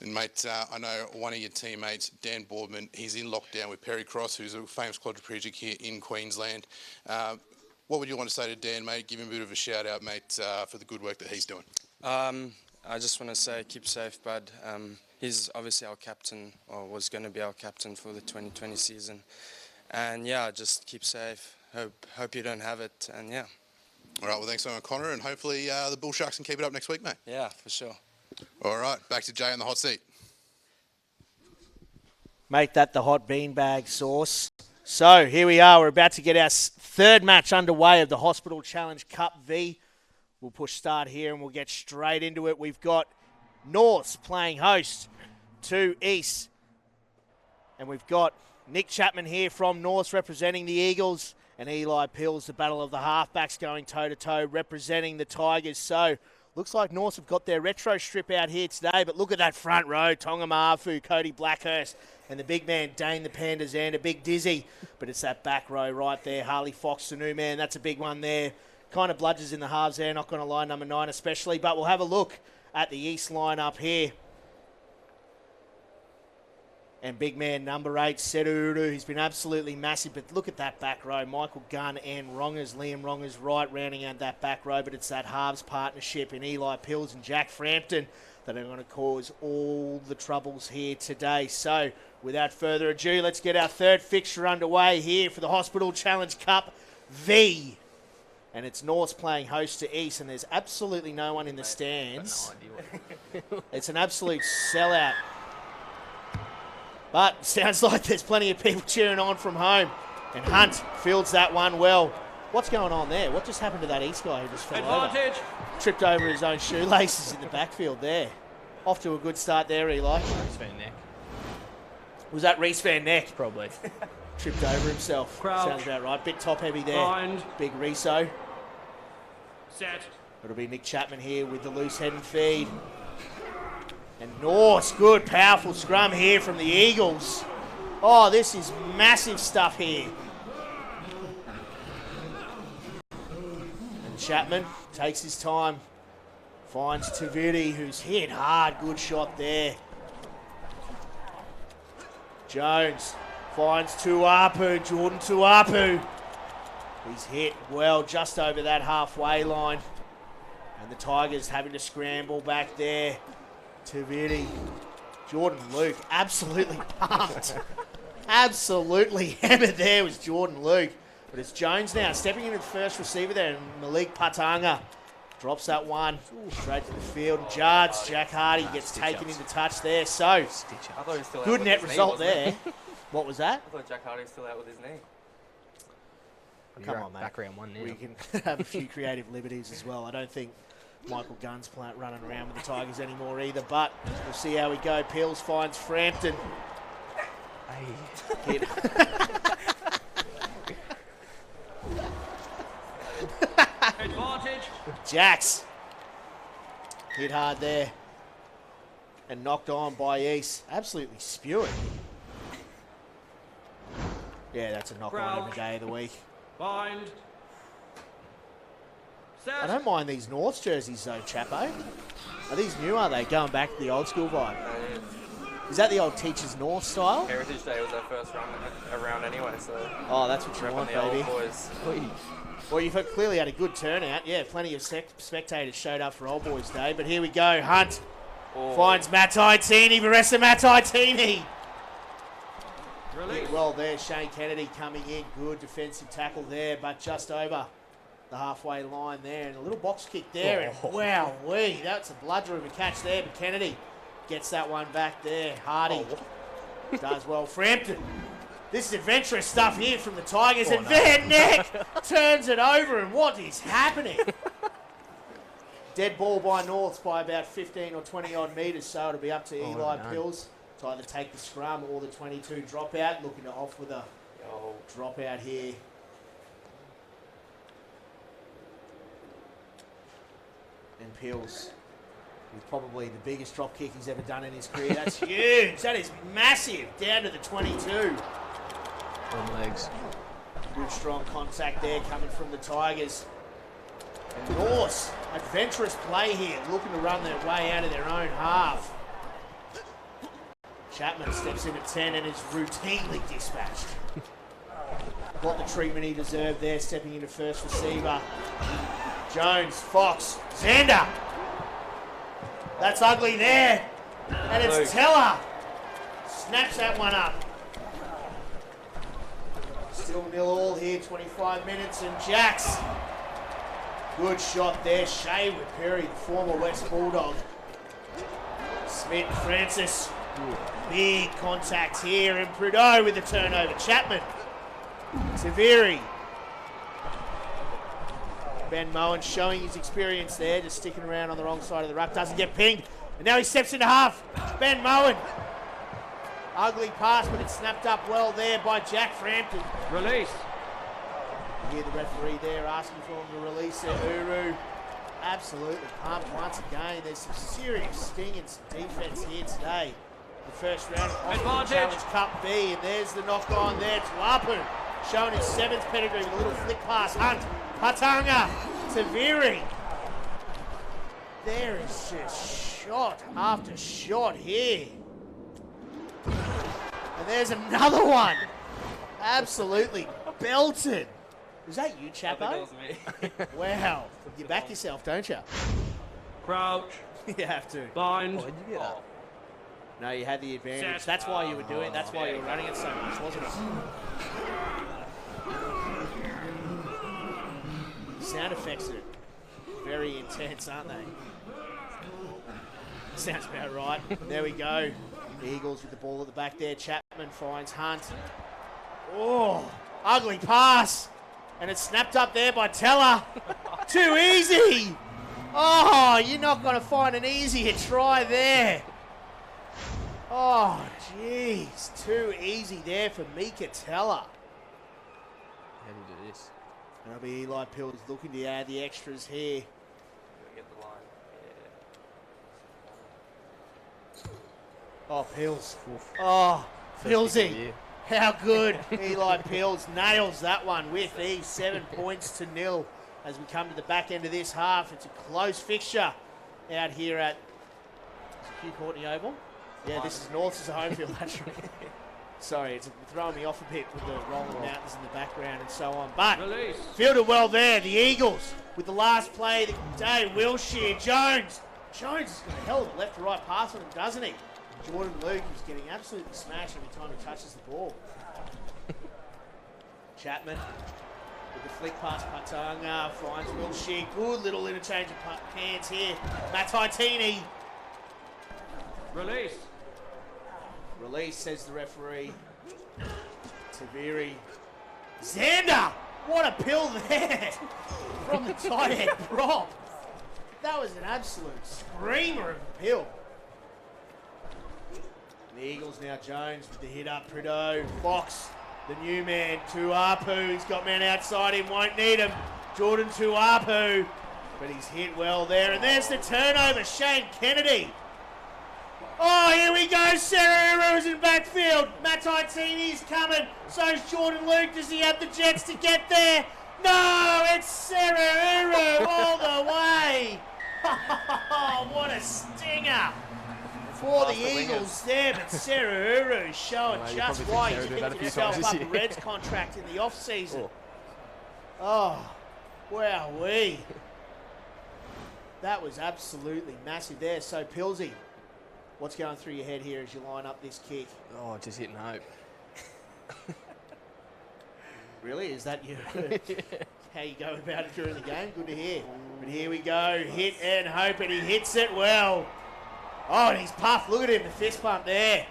S5: And, mate, I know one of your teammates, Dan Boardman, he's in lockdown with Perry Cross, who's a famous quadriplegic here in Queensland. What would you want to say to Dan, mate? Give him a bit of a shout-out, mate, for the good work that he's doing.
S7: I just want to say keep safe, bud. He's obviously our captain, or was going to be our captain for the 2020 season. And yeah, just keep safe. Hope you don't have it, and yeah.
S5: All right, well, thanks so much, Connor, and hopefully the Bull Sharks can keep it up next week, mate.
S7: Yeah, for sure.
S5: All right, back to Jay on the hot seat.
S1: Make that the hot beanbag sauce. So here we are. We're about to get our third match underway of the Hospital Challenge Cup V. We'll push start here and we'll get straight into it. We've got Norths playing host to East. And we've got Nick Chapman here from Norths representing the Eagles. And Eli Pills, the battle of the halfbacks, going toe-to-toe representing the Tigers. So looks like Norths have got their retro strip out here today. But look at that front row. Tonga Mafu, Cody Blackhurst, and the big man, Dane the Panda Zander, Big Dizzy. But it's that back row right there. Harley Fox, the new man. That's a big one there. Kind of bludgers in the halves there, not going to lie, number 9 especially. But we'll have a look at the East line up here. And big man, number 8, Seruru, he's been absolutely massive. But look at that back row. Michael Gunn and Rongers, Liam Rongers right rounding out that back row. But it's that halves partnership in Eli Pills and Jack Frampton that are going to cause all the troubles here today. So without further ado, let's get our third fixture underway here for the Hospital Challenge Cup V. And it's Norths playing host to East, and there's absolutely no one in the stands. It's an absolute sellout. But sounds like there's plenty of people cheering on from home. And Hunt fields that one well. What's going on there? What just happened to that East guy who just fell over? Tripped over his own shoelaces in the backfield there. Off to a good start there, Eli.
S9: Reese Van Neck.
S1: Was that Reese Van Neck?
S9: Probably.
S1: Tripped over himself.
S4: Crouch.
S1: Sounds about right. Bit top heavy there.
S4: Bind.
S1: Big Riso.
S4: Set.
S1: It'll be Nick Chapman here with the loose head and feed. And Norths, good, powerful scrum here from the Eagles. Oh, this is massive stuff here. And Chapman takes his time. Finds Taviri, who's hit hard. Good shot there. Jones finds Tuapu, Jordan Tuapu. He's hit well just over that halfway line. And the Tigers having to scramble back there. Taviri. Jordan Luke absolutely pumped. Absolutely hammered there was Jordan Luke. But it's Jones now stepping into the first receiver there. And Malik Patanga drops that one straight to the field. Jards, Jack Hardy gets taken into touch there. So,
S10: I thought he was still out
S1: good
S10: with
S1: net
S10: his
S1: result
S10: knee, wasn't
S1: there.
S10: he?
S1: What was that?
S10: I thought Jack Hardy was still out with his knee.
S1: Come on, mate.
S9: Back round 1 now.
S1: We can have a few creative liberties as well. I don't think Michael Gunn's running around with the Tigers anymore either, but we'll see how we go. Peels finds Frampton. Hit.
S4: Advantage.
S1: Jacks. Hit hard there. And knocked on by East. Absolutely spewing. Yeah, that's a knock on every day of the week.
S4: Bind. Set.
S1: I don't mind these Norths jerseys though, Chapo. Are these new, are they? Going back to the old school vibe. Is that the old Teachers North style?
S10: Heritage Day was our first run around anyway, so.
S1: Oh, that's what you
S10: repping
S1: want,
S10: the old
S1: baby.
S10: boys.
S1: Well, you've clearly had a good turnout. Yeah, plenty of spectators showed up for Old Boys Day. But here we go. Hunt finds Matai Tini. Varessa Matai Tini. Well there, Shane Kennedy coming in. Good defensive tackle there, but just over the halfway line there. And a little box kick there. And wow-wee, that's a bludger of a catch there. But Kennedy gets that one back there. Hardy does well. Frampton. This is adventurous stuff here from the Tigers. And Van Neck turns it over. And what is happening? Dead ball by Norths by about 15 or 20 odd metres. So it'll be up to Eli Pills to either take the scrum or the 22 dropout. Looking to off with a dropout here. And Pills with probably the biggest drop kick he's ever done in his career. That's huge. That is massive. Down to the 22.
S9: On legs.
S1: Good strong contact there coming from the Tigers. And Norths, adventurous play here, looking to run their way out of their own half. Chapman steps in at 10 and is routinely dispatched. Got the treatment he deserved there, stepping into first receiver. Jones, Fox, Xander. That's ugly there. And it's Teller. Snaps that one up. Still 0-all here, 25 minutes, and Jacks. Good shot there. Shea with Perry, the former West Bulldog. Smith, Francis. Big contact here, and Prudhoe with the turnover. Chapman. Severi. Ben Mowen showing his experience there, just sticking around on the wrong side of the ruck. Doesn't get pinged. And now he steps into half. Ben Mowen. Ugly pass, but it's snapped up well there by Jack Frampton.
S4: Release.
S1: You hear the referee there asking for him to release it. Uru absolutely pumped once again. There's some serious sting and some defence here today. The first round of the Challenge Cup B, and there's the knock on there to Apu. Showing his 7th pedigree with a little flick pass. Hunt, Patanga, Taviri. There is just shot after shot here. And there's another one. Absolutely belted. Was that you, Chapo?
S10: That was me.
S1: Wow. You back yourself, don't you?
S4: Crouch.
S1: You have to.
S4: Bind.
S9: Did you get that?
S1: No, you had the advantage.
S4: Set.
S1: That's why you were doing it. That's why you were running it so much, wasn't it? Sound effects are very intense, aren't they? Sounds about right. There we go. The Eagles with the ball at the back there. Chapman finds Hunt. Oh, ugly pass. And it's snapped up there by Teller. Too easy. Oh, you're not going to find an easier try there. Oh, jeez. Too easy there for Mika Teller.
S9: How do you do this?
S1: And it'll be Eli Pills looking to add the extras here.
S10: Get the line.
S1: Oh, Pills. Oh, Pillsy. How good. Eli Pills nails that one with ease. 7 points to 0 as we come to the back end of this half. It's a close fixture out here at Hugh Courtney Oval. Yeah, this is North's home field, that's right. Sorry, it's throwing me off a bit with the rolling mountains in the background and so on. But
S4: Release.
S1: fielded well there. The Eagles with the last play of the day. Wilshire, Jones. Jones has got a hell of a left to right pass on him, doesn't he? Jordan Luke is getting absolutely smashed every time he touches the ball. Chapman with the flick pass. Patanga finds Wilshire. Good little interchange of hands here. Mataitini.
S4: Release.
S1: Release, says the referee. Taviri. Xander! What a pill there from the tight end prop. That was an absolute screamer of a pill. The Eagles now Jones with the hit up. Prudhoe. Fox, the new man. Tuapu. He's got men outside him. Won't need him. Jordan Tuapu. But he's hit well there. And there's the turnover. Shane Kennedy. Oh, here we go. Sarah Uru's in backfield. Mataitini's coming. So's Jordan Luke. Does he have the jets to get there? No, it's Sarah Uru all the way. What a stinger for the Eagles there. But Sarah Uru showing just why he's picked himself up a Reds contract in the off-season. Oh, wowee. That was absolutely massive there. So, Pilsy, what's going through your head here as you line up this kick?
S9: Oh, just hitting hope.
S1: Really? Is that how you go about it during the game? Good to hear. But here we go. Hit and hope, and he hits it well. Oh, and he's puffed. Look at him, the fist bump there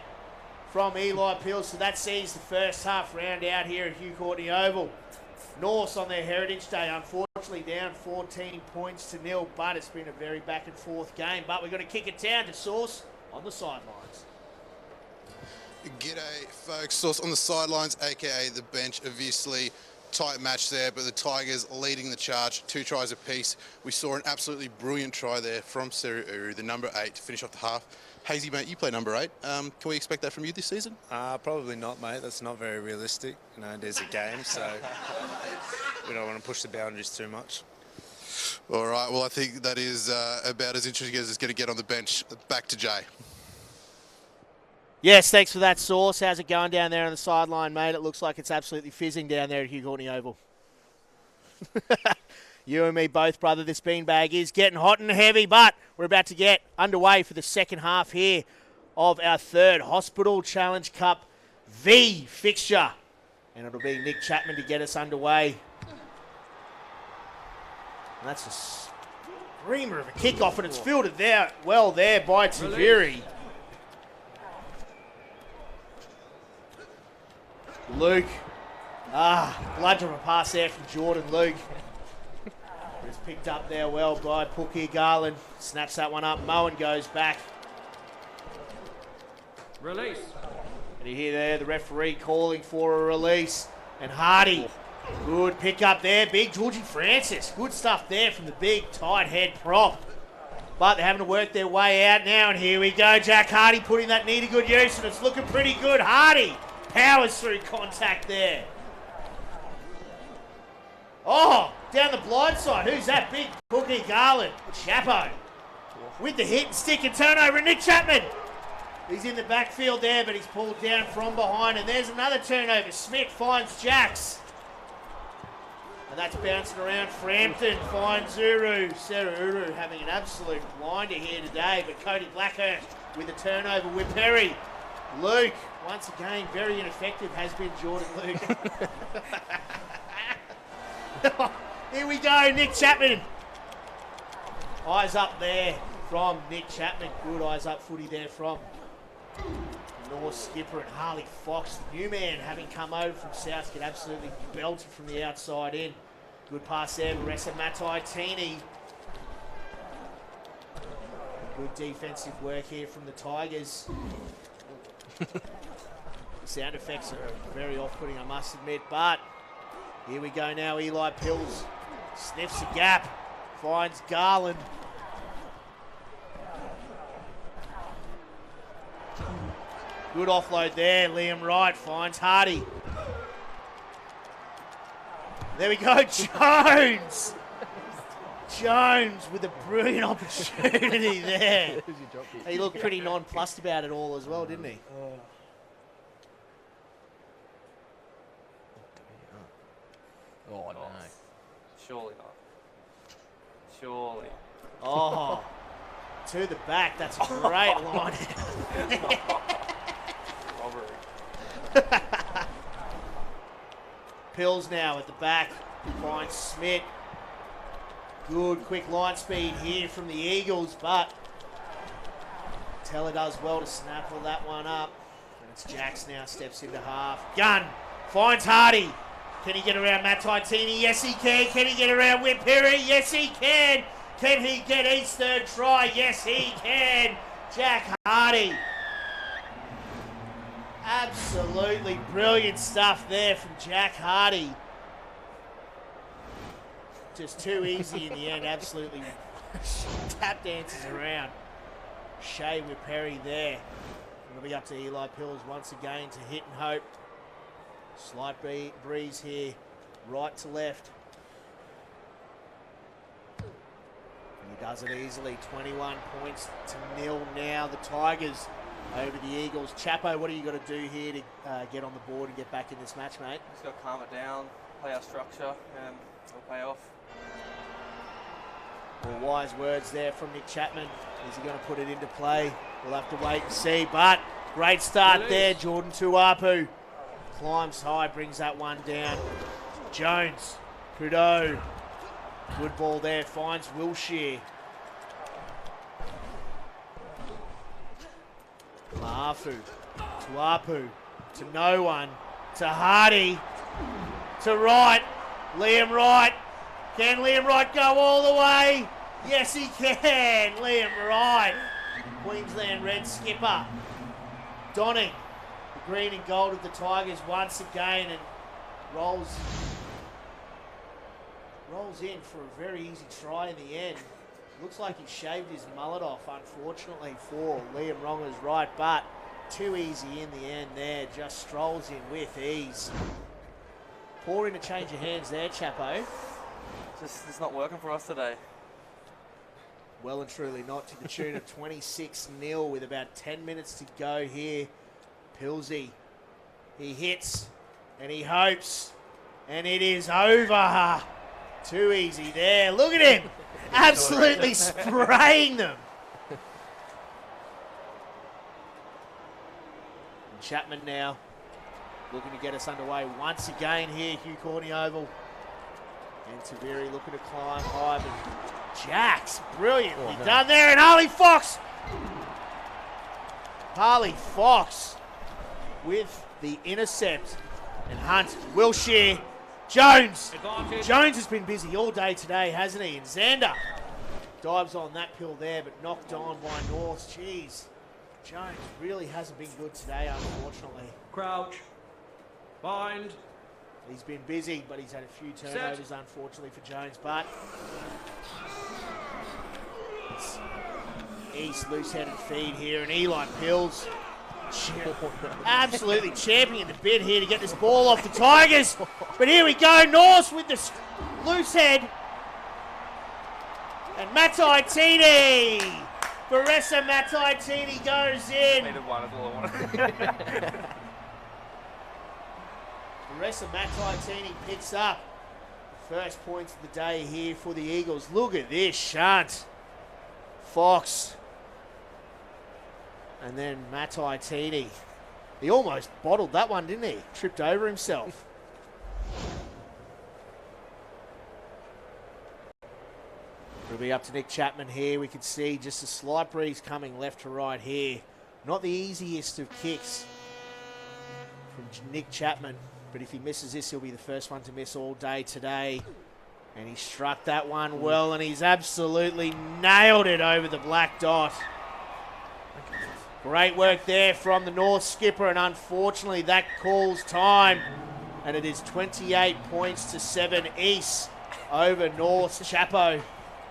S1: from Eli Pills. So that sees the first half round out here at Hugh Courtney Oval. Norths on their Heritage Day, unfortunately down 14 points to 0, but it's been a very back and forth game. But we're going to kick it down to Sauce on the sidelines.
S5: G'day, folks. Sauce on the sidelines, aka the bench. Obviously, tight match there, but the Tigers leading the charge, 2 tries apiece. We saw an absolutely brilliant try there from Seru Uru, the number 8, to finish off the half. Hazy, mate, you play number 8. Can we expect that from you this season?
S10: Probably not, mate. That's not very realistic. You know, there's a game, so we don't want to push the boundaries too much.
S5: All right, well, I think that is about as interesting as it's going to get on the bench. Back to Jay.
S1: Yes, thanks for that, Sauce. How's it going down there on the sideline, mate? It looks like it's absolutely fizzing down there at Hugh Courtney Oval. You and me both, brother. This beanbag is getting hot and heavy, but we're about to get underway for the second half here of our third Hospital Challenge Cup V fixture. And it'll be Nick Chapman to get us underway. And that's a screamer of a kickoff, and it's fielded there well there by Taviri. Luke. Blood of a pass there from Jordan Luke. It's picked up there well by Pookie Garland. Snaps that one up. Moen goes back.
S4: Release.
S1: And you hear there the referee calling for a release. And Hardy. Good pick up there. Big Georgie Francis. Good stuff there from the big tight head prop. But they're having to work their way out now. And here we go. Jack Hardy putting that knee to good use. And it's looking pretty good. Hardy powers through contact there. Oh, down the blind side. Who's that? Big Pookie Garland. Chapo. With the hit and stick and turnover. Nick Chapman. He's in the backfield there, but he's pulled down from behind. And there's another turnover. Smith finds Jax. And that's bouncing around. Frampton finds Uru. Sarah Uru having an absolute blinder here today. But Cody Blackhurst with a turnover with Perry. Luke, once again, very ineffective has been Jordan Luke. Here we go, Nick Chapman. Eyes up there from Nick Chapman. Good eyes up footy there from North skipper and Harley Fox. The new man having come over from South, get absolutely belted from the outside in. Good pass there, Maressa Matai-Tini. Good defensive work here from the Tigers. Sound effects are very off-putting, I must admit, but here we go now. Eli Pills sniffs a gap, finds Garland. Good offload there. Liam Wright finds Hardy. There we go, Jones. Jones with a brilliant opportunity there. He looked pretty nonplussed about it all as well, didn't he?
S10: Oh, no.
S6: Surely not. Surely.
S1: Oh, to the back. That's a great line.
S6: Robbery.
S1: Pills now at the back. Finds Smith. Good quick line speed here from the Eagles, but Teller does well to snap all that one up. And it's Jax now, steps into half. Gunn finds Hardy. Can he get around Matt Titini? Yes, he can. Can he get around Whip Perry? Yes, he can. Can he get his third try? Yes, he can. Jack Hardy. Absolutely brilliant stuff there from Jack Hardy. Just too easy in the end. Absolutely tap dances around. Shea with Perry there. It'll be up to Eli Pills once again to hit and hope. Slight breeze here, right to left. And he does it easily. 21 points to 0 now. The Tigers over the Eagles. Chapo, what are you got to do here to get on the board and get back in this match, mate?
S10: Just got to calm it down, play our structure, and it'll pay off.
S1: Well, wise words there from Nick Chapman. Is he going to put it into play? We'll have to wait and see. But great start there, Jordan Tuapu. Climbs high, brings that one down. Jones, Trudeau. Good ball there, finds Wilshire. Maafu to Apu, to no one, to Hardy, to Wright, Liam Wright. Can Liam Wright go all the way? Yes, he can. Liam Wright, Queensland Red skipper, donning the green and gold of the Tigers once again, and rolls in for a very easy try in the end. Looks like he shaved his mullet off, unfortunately, for Liam Ronger's right, but too easy in the end there. Just strolls in with ease. Poor interchange of hands there, Chapo.
S11: It's not working for us today.
S1: Well and truly not, to the tune of 26-0 with about 10 minutes to go here. Pilsy, he hits and he hopes, and it is over. Too easy there. Look at him. Absolutely spraying them. And Chapman now looking to get us underway once again here, Hugh Corney Oval. And Taveri looking to climb high, but Jax brilliantly done there, and Harley Fox with the intercept, and Hunt, Wilshire, Jones. Jones has been busy all day today, hasn't he? And Xander dives on that pill there, but knocked on by North. Jeez, Jones really hasn't been good today, unfortunately.
S4: Crouch. Bind.
S1: He's been busy, but he's had a few turnovers, unfortunately, for Jones. But it's East loose-headed feed here, and Eli Pills absolutely championing the bid here to get this ball off the Tigers. But here we go, Norse with the loose head. And Matai Tini. Baressa Matai Tini goes in. Baressa Matai Tini picks up the first points of the day here for the Eagles. Look at this shunt. Fox. And then Matai Tini. He almost bottled that one, didn't he? Tripped over himself. It'll be up to Nick Chapman here. We can see just a slight breeze coming left to right here. Not the easiest of kicks from Nick Chapman. But if he misses this, he'll be the first one to miss all day today. And he struck that one well, and he's absolutely nailed it over the black dot. Great work there from the North skipper, and unfortunately that calls time. And it is 28 points to 7 East over North. Chapo,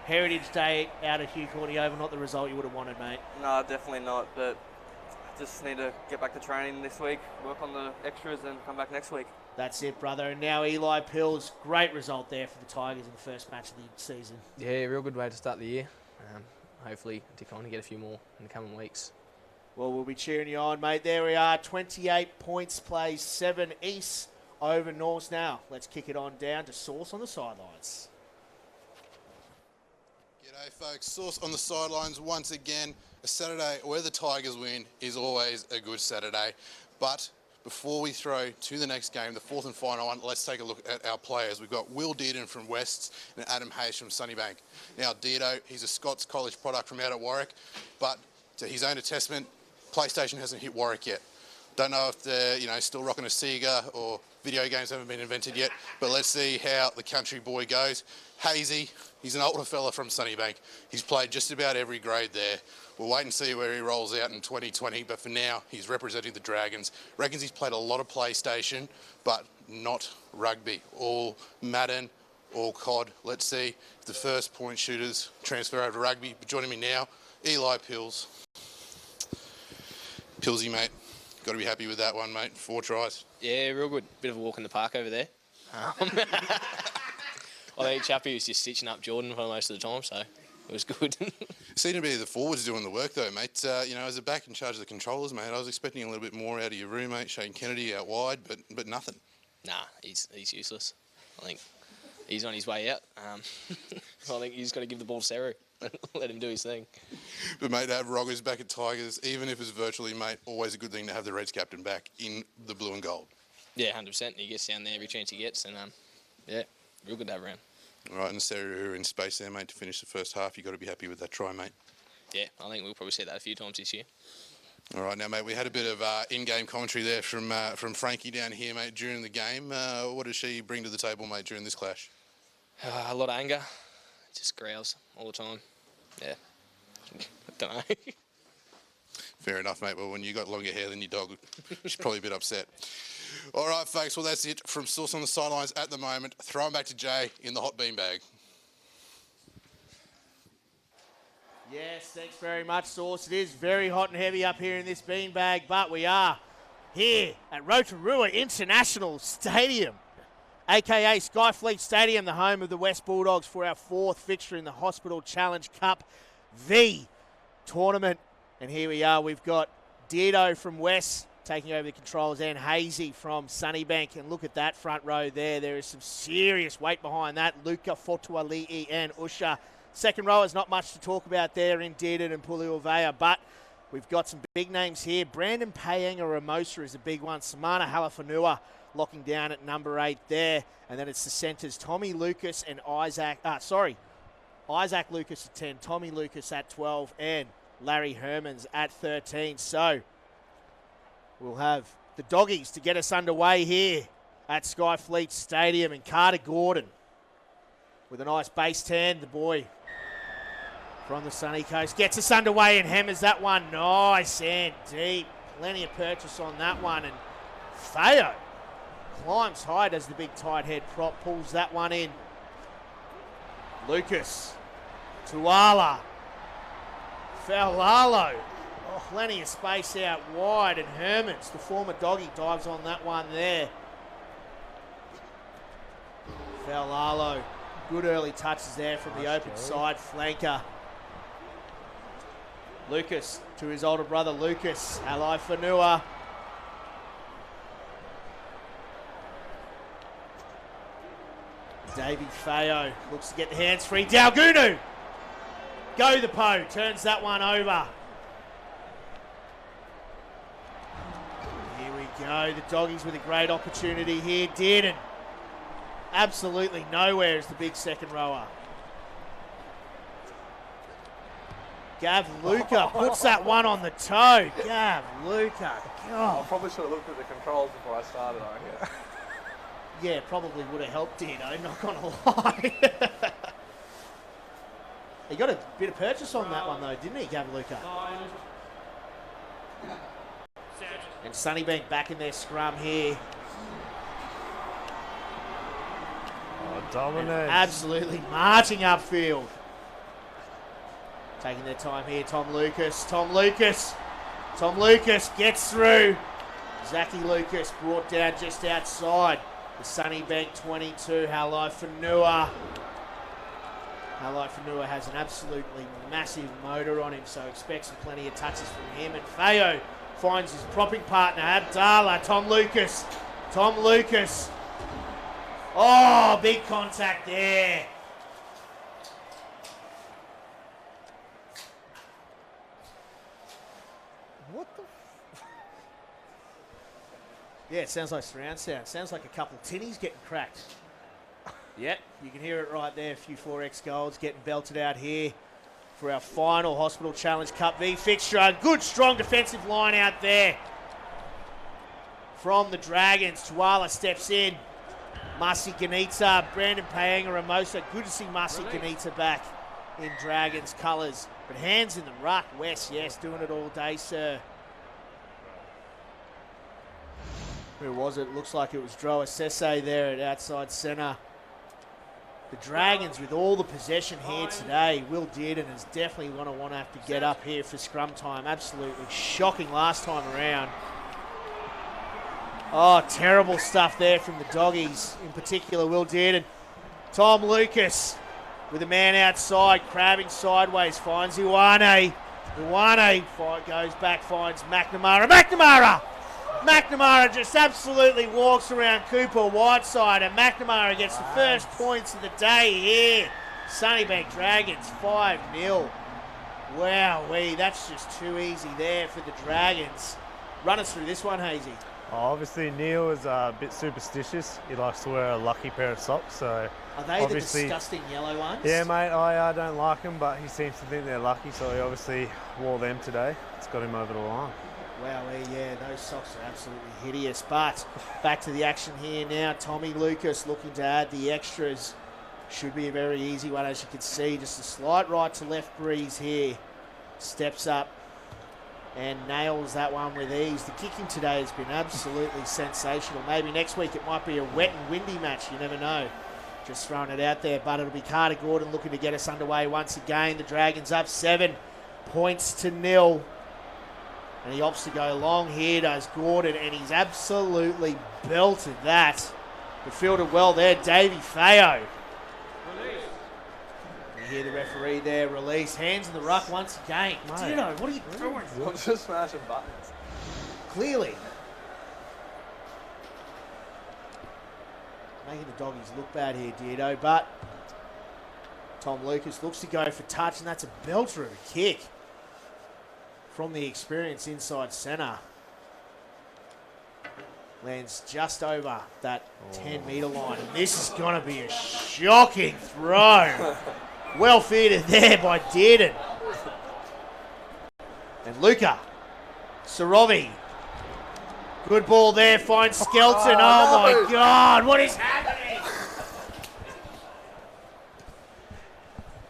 S1: Heritage Day out of Hugh Corney Oval, not the result you would have wanted, mate.
S11: No, definitely not, but just need to get back to training this week, work on the extras, and come back next week.
S1: That's it, brother. And now Eli Pills, great result there for the Tigers in the first match of the season.
S9: Yeah, real good way to start the year. Hopefully Dick on to get a few more in the coming weeks.
S1: Well, we'll be cheering you on, mate. There we are, 28 points plays, 7 East over North now. Let's kick it on down to Sauce on the sidelines.
S5: G'day, folks. Sauce on the sidelines once again. A Saturday where the Tigers win is always a good Saturday. But before we throw to the next game, the fourth and final one, let's take a look at our players. We've got Will Dearden from Wests and Adam Hayes from Sunnybank. Now, Deardo, he's a Scots College product from out at Warwick, but to his own attestment, PlayStation hasn't hit Warwick yet. Don't know if they're still rocking a Sega or video games haven't been invented yet, but let's see how the country boy goes. Hazy, he's an older fella from Sunnybank. He's played just about every grade there. We'll wait and see where he rolls out in 2020, but for now, he's representing the Dragons. Reckons he's played a lot of PlayStation, but not rugby. All Madden, all COD. Let's see if the first point shooters transfer over to rugby. But joining me now, Eli Pills. Pillsy, mate. Got to be happy with that one, mate. 4 tries.
S9: Yeah, real good. Bit of a walk in the park over there. I think Chappie was just stitching up Jordan for most of the time, so it was good.
S5: Seemed to be the forwards doing the work, though, mate. As a back in charge of the controllers, mate, I was expecting a little bit more out of your roommate, Shane Kennedy, out wide, but nothing.
S9: Nah, he's useless. I think he's on his way out. I think he's got to give the ball to Seru. Let him do his thing.
S5: But, mate, to have Roggers back at Tigers, even if it's virtually, mate, always a good thing to have the Reds captain back in the blue and gold.
S9: Yeah, 100%. He gets down there every chance he gets, and yeah, real good to have around.
S5: All right, and Seru in space there, mate, to finish the first half. You've got to be happy with that try, mate.
S9: Yeah, I think we'll probably see that a few times this year.
S5: All right, now, mate, we had a bit of in-game commentary there from Frankie down here, mate, during the game. What does she bring to the table, mate, during this clash?
S9: A lot of anger. Just growls all the time. Yeah. I don't know.
S5: Fair enough, mate. Well, when you got longer hair than your dog, she's probably a bit upset. All right, folks. Well, that's it from Sauce on the sidelines at the moment. Throwing back to Jay in the hot beanbag.
S1: Yes, thanks very much, Sauce. It is very hot and heavy up here in this beanbag, but we are here at Rotorua International Stadium, aka Skyfleet Stadium, the home of the West Bulldogs, for our fourth fixture in the Hospital Challenge Cup V tournament. And here we are. We've got Diedo from West taking over the controls and Hazy from Sunnybank. And look at that front row there. There is some serious weight behind that. Luca, Fotuali'i and Usha. Second row is not much to talk about there in Dearden and Puliuvea, but we've got some big names here. Brandon Paenga-Ramosa is a big one. Samana Halafanua locking down at number 8 there. And then it's the centres, Tommy Lucas and Isaac Lucas at 10, Tommy Lucas at 12, and Larry Hermans at 13. So we'll have the doggies to get us underway here at Skyfleet Stadium, and Carter Gordon with a nice base 10, the boy from the sunny coast, gets us underway and hammers that one nice and deep. Plenty of purchase on that one, and Feo climbs high, does the big tight head prop, pulls that one in. Lucas, Tuala, Faulalo, plenty of space out wide, and Hermans, the former doggy, dives on that one there. Faulalo, good early touches there from the open side flanker. Lucas to his older brother Lucas, Alai Fanua. Davey Feo looks to get the hands free. Dalgunu, go the Po, turns that one over. Here we go, the doggies with a great opportunity here. Dearden, absolutely nowhere is the big second rower. Gav Luca puts that one on the toe. Gav Luca, God.
S12: I probably should have looked at the controls before I started, I reckon.
S1: Yeah, probably would have helped Dino, not gonna lie. He got a bit of purchase on that one though, didn't he, Gav Luca? And Sunnybank back in their scrum here.
S3: Dominate.
S1: Absolutely marching upfield. Taking their time here, Tom Lucas. Tom Lucas gets through. Zachy Lucas brought down just outside the Sunnybank 22. Halai Fanua. Halai Fanua has an absolutely massive motor on him, so expects plenty of touches from him. And Feo finds his propping partner, Abdallah. Tom Lucas. Oh, big contact there. What the? Yeah, it sounds like surround sound. Sounds like a couple of tinnies getting cracked. Yep, you can hear it right there. A few 4X golds getting belted out here for our final Hospital Challenge Cup V fixture. A good, strong defensive line out there from the Dragons. Tuala steps in. Masi Ganita, Brandon Paenga-Ramosa. Good to see Masi Ganita back in Dragons colours. But hands in the ruck. Wes, yes, doing it all day, sir. Who was it? Looks like it was Droa Sese there at outside centre. The Dragons with all the possession here today. Will Dearden is definitely going to want to have to get up here for scrum time. Absolutely shocking last time around. Oh, terrible stuff there from the doggies, in particular Will Dearden. Tom Lucas with a man outside, crabbing sideways, finds Ioane. Ioane goes back, finds McNamara. McNamara just absolutely walks around Cooper Whiteside, and McNamara gets the first points of the day here. Sunnybank Dragons 5-0. Wowee, that's just too easy there for the Dragons. Run us through this one, Hazy.
S3: Obviously, Neil is a bit superstitious. He likes to wear a lucky pair of socks. So
S1: are they the disgusting yellow ones?
S3: Yeah, mate, I don't like them, but he seems to think they're lucky, so he obviously wore them today. It's got him over the line.
S1: Well, yeah, those socks are absolutely hideous. But back to the action here now. Tommy Lucas looking to add the extras. Should be a very easy one, as you can see. Just a slight right to left breeze here. Steps up and nails that one with ease. The kicking today has been absolutely sensational. Maybe next week it might be a wet and windy match. You never know. Just throwing it out there. But it'll be Carter Gordon looking to get us underway once again. The Dragons up 7 points to 0. And he opts to go long here, does Gordon, and he's absolutely belted that. But fielded well there, Davey Feo. You hear the referee there, release. Hands in the ruck once again. Dino, what are you doing?
S12: I'm just smashing buttons.
S1: Clearly. Making the doggies look bad here, Dino, but Tom Lucas looks to go for touch, and that's a belter of a kick from the experience inside centre. Lands just over that 10-metre line. And this is going to be a shocking throw. Well fielded there by Dearden. And Luca Sorovi. Good ball there, finds Skelton. Oh my God, what is happening?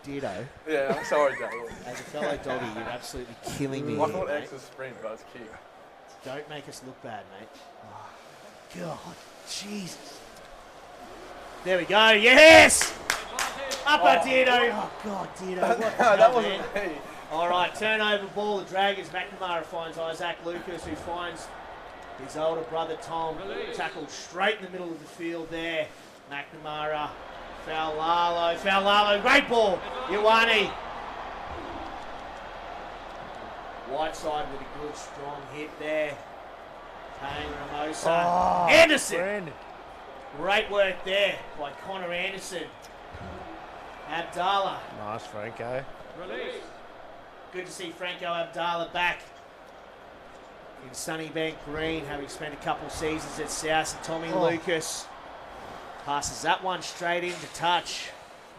S1: Ditto.
S12: Yeah, I'm sorry, Jay.
S1: As a fellow doggy, you're absolutely killing me.
S12: I
S1: here,
S12: thought
S1: mate.
S12: X was sprint, but it's kick.
S1: Don't make us look bad, mate. Oh, God, Jesus. There we go. Yes! Upper Ditto. Oh, God, Ditto. What the hell,
S12: That wasn't
S1: man?
S12: me.
S1: All right, turnover ball. The Dragons. McNamara finds Isaac Lucas, who finds his older brother Tom. Tackled straight in the middle of the field there. McNamara. Faulalo, great ball. Ioane. Whiteside with a good, strong hit there. Payne Ramosa. Anderson.
S3: Brandon.
S1: Great work there by Connor Anderson. Abdallah.
S3: Nice, Franco.
S1: Good to see Franco Abdallah back in Sunnybank Green, having spent a couple seasons at South. And Tommy Lucas passes that one straight into touch.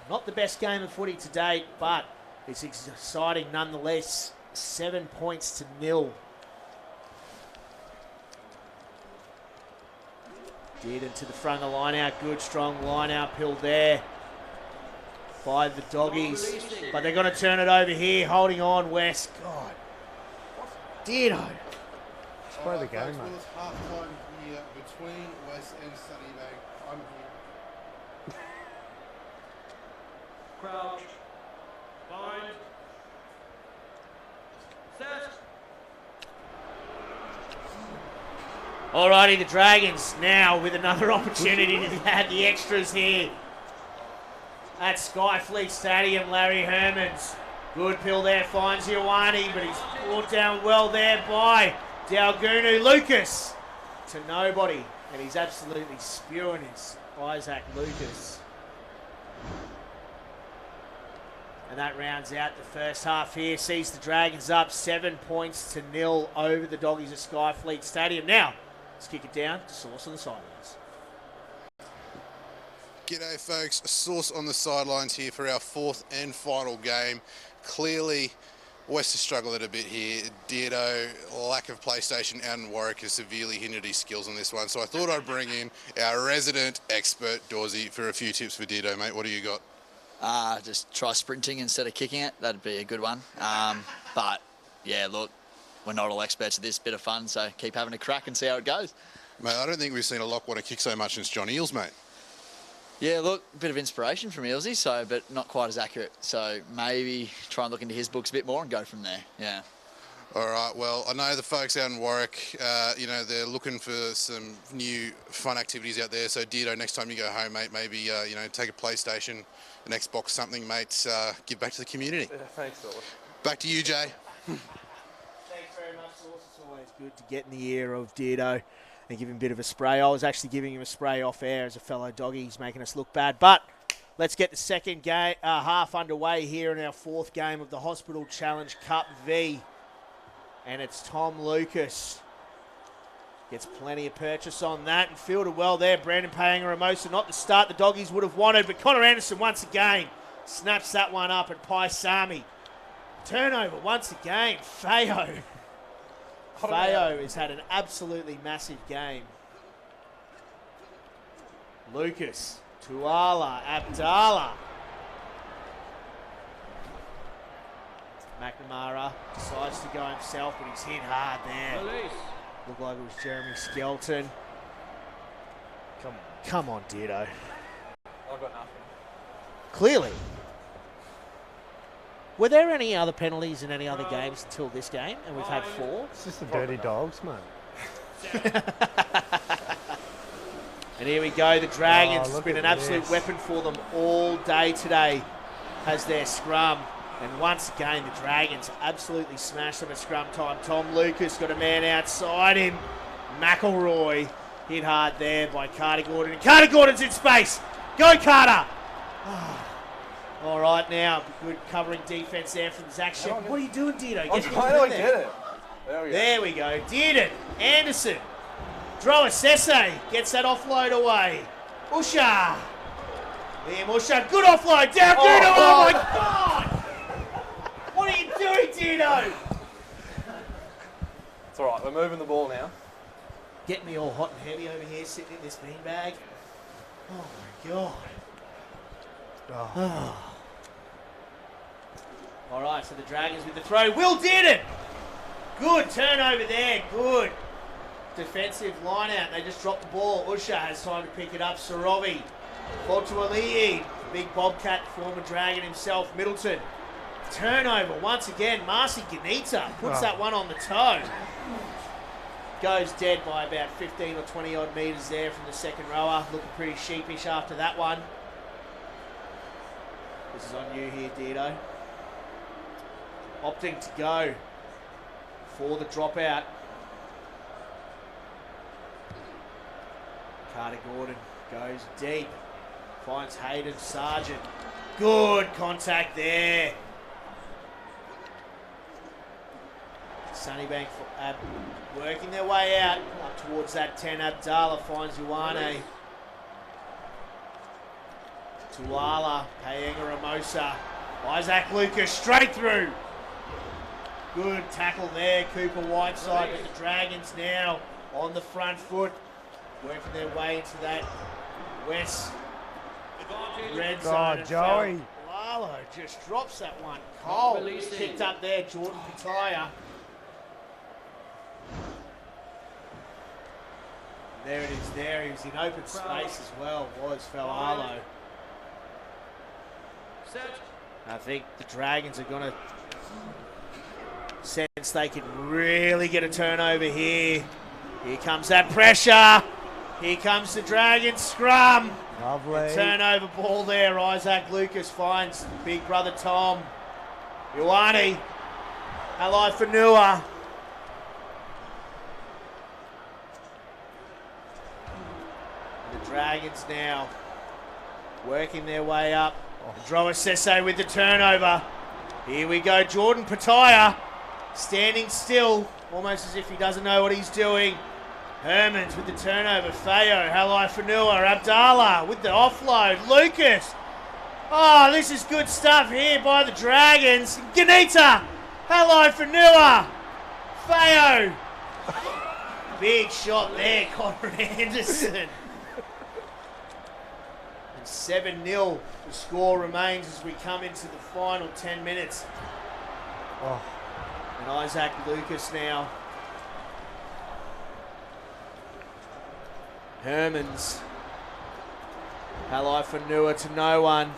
S1: Not the best game of footy to date, but it's exciting nonetheless. 7 points to 0. Did into the front of the line out. Good, strong line uphill there by the doggies. But they're going to turn it over here. Holding on, West. God. Ditto.
S3: Let's play the game,
S5: Well,
S3: mate.
S5: it's half-time here between West and Sunnybank. I'm here.
S4: Crouch. Bind. Set.
S1: Alrighty, the Dragons now with another opportunity to add the extras here at Skyfleet Stadium. Larry Hermans. Good pill there, finds Ioane, but he's brought down well there by Dalgunu. Lucas to nobody, and he's absolutely spewing his Isaac Lucas. And that rounds out the first half here. Sees the Dragons up 7 points to 0 over the Doggies at Skyfleet Stadium. Now, let's kick it down to Source on the sidelines.
S5: G'day folks, Source on the sidelines here for our fourth and final game. Clearly, West has struggled a bit here. Deardo, lack of PlayStation out in Warwick has severely hindered his skills on this one. So I thought I'd bring in our resident expert, Dawsey, for a few tips for Deardo, mate. What do you got?
S2: Just try sprinting instead of kicking it. That'd be a good one. But, yeah, look, we're not all experts at this. Bit of fun, so keep having a crack and see how it goes.
S5: Mate, I don't think we've seen a lock want to kick so much since John Eales, mate.
S2: Yeah, look, a bit of inspiration from Ealesy, so, but not quite as accurate. So maybe try and look into his books a bit more and go from there, yeah.
S5: All right, well, I know the folks out in Warwick, you know, they're looking for some new fun activities out there. So, Deardo, next time you go home, mate, maybe, you know, take a PlayStation, an Xbox, something, mate, give back to the community.
S12: Yeah, thanks, Phil.
S5: Back to you, Jay.
S1: Thanks very much, Source. It's always good to get in the ear of Deardo and give him a bit of a spray. I was actually giving him a spray off air as a fellow doggy. He's making us look bad. But let's get the second game half underway here in our fourth game of the Hospital Challenge Cup V. And it's Tom Lucas. Gets plenty of purchase on that and fielded well there. Brandon Paenga-Ramosa, not the start the doggies would have wanted, but Connor Anderson once again snaps that one up, and Paisami. Turnover once again. Feo Feo has had an absolutely massive game. Lucas, Tuala, Abdallah. McNamara decides to go himself, but he's hit hard there. Looked like it was Jeremy Skelton. Come on, Dito.
S12: I've got nothing.
S1: Clearly. Were there any other penalties in any other games until this game? And we've had 4.
S3: It's just the dirty dogs, mate.
S1: And here we go. The Dragons has
S3: look
S1: been
S3: at
S1: an absolute
S3: this.
S1: weapon for them all day today as their scrum. And once again, the Dragons absolutely smashed them at scrum time. Tom Lucas got a man outside him. McElroy hit hard there by Carter Gordon. And Carter Gordon's in space. Go, Carter! All right, now, good covering defence there from Zach Shepherd. What are you doing, Dito?
S12: I'm trying to get it.
S1: There we go. Dearden, Anderson, Droa Sese gets that offload away. Usha. Liam Usha, good offload. Down Dito. Oh my God! What are you doing, Dito?
S12: It's all right. We're moving the ball now.
S1: Get me all hot and heavy over here sitting in this beanbag. Oh my God. Oh. All right, so the Dragons with the throw. Will Dearden. Good turnover there. Good defensive line out. They just dropped the ball. Usha has time to pick it up. Sorovi. Fortuali'i. Big Bobcat, former Dragon himself. Middleton. Turnover once again. Marcy Ganita puts that one on the toe. Goes dead by about 15 or 20 odd metres there from the second rower. Looking pretty sheepish after that one. This is on you here, Dito. Opting to go for the dropout. Carter Gordon goes deep. Finds Hayden Sargent. Good contact there. Sunnybank working their way out up towards that 10. Abdallah finds Ioane. Tuala, Paenga Ramosa. Isaac Lucas straight through. Good tackle there, Cooper Whiteside, with the Dragons now on the front foot. Working their way into that west red zone.
S3: Joey.
S1: Lalo just drops that one. Cole picked up there, Jordan Pataya. There it is there. He was in open space as well, was Falalo. I think the Dragons are going to sense they can really get a turnover here. Here comes that pressure. Here comes the Dragons scrum.
S3: Lovely.
S1: Turnover ball there. Isaac Lucas finds big brother Tom. Ioane. Alai Fanua. The Dragons now working their way up. Droa Sese with the turnover. Here we go. Jordan Pataya standing still, almost as if he doesn't know what he's doing. Hermans with the turnover. Feo, Halai Fanua, Abdallah with the offload. Lucas. Oh, this is good stuff here by the Dragons. Ganita. Halai Fanua. Feo. Big shot there, Conrad Anderson. And 7-0 the score remains as we come into the final 10 minutes.
S3: Oh.
S1: And Isaac Lucas now. Hermans. Halai Fanua to no one.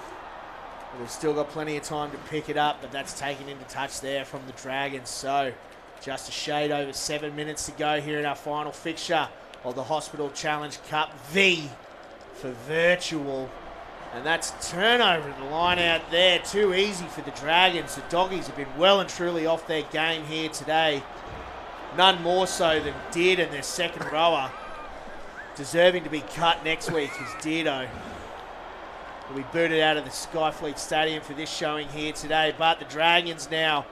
S1: They've still got plenty of time to pick it up, but that's taken into touch there from the Dragons. So just a shade over 7 minutes to go here in our final fixture of the Hospital Challenge Cup V for virtual. And that's turnover at the line out there. Too easy for the Dragons. The Doggies have been well and truly off their game here today. None more so than Dearden, their second rower. Deserving to be cut next week is Deardo. Will be booted out of the Skyfleet Stadium for this showing here today. But the Dragons now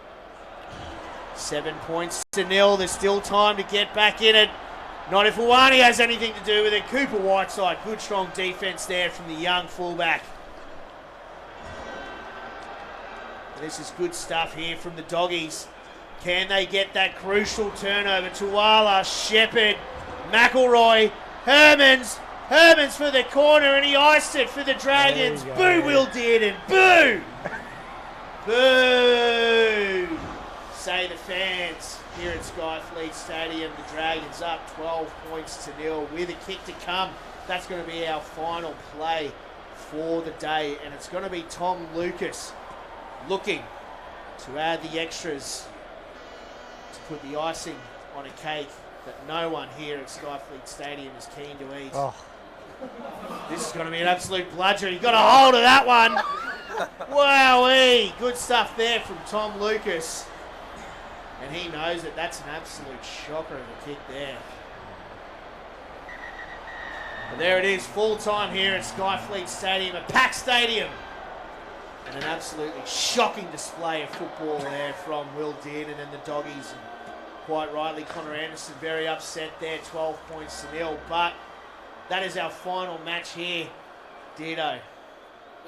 S1: 7 points to 0. There's still time to get back in it. Not if Ioane has anything to do with it. Cooper Whiteside, good strong defence there from the young fullback. And this is good stuff here from the Doggies. Can they get that crucial turnover? Tuala, Shepherd, McElroy, Hermans. Hermans for the corner, and he iced it for the Dragons. Boo, Will Dearden. Boo! Boo! Say the fans here at Skyfleet Stadium. The Dragons up 12 points to 0 with a kick to come. That's going to be our final play for the day, and it's going to be Tom Lucas looking to add the extras to put the icing on a cake that no one here at Skyfleet Stadium is keen to eat.
S3: Oh.
S1: This is going to be an absolute bludger. You've got a hold of that one. Wowee. Good stuff there from Tom Lucas. And he knows that that's an absolute shocker of a kick there. And there it is, full time here at Skyfleet Stadium, a packed stadium. And an absolutely shocking display of football there from Will Dearden and the Doggies. And quite rightly, Connor Anderson very upset there, 12 points to 0. But that is our final match here, Dido.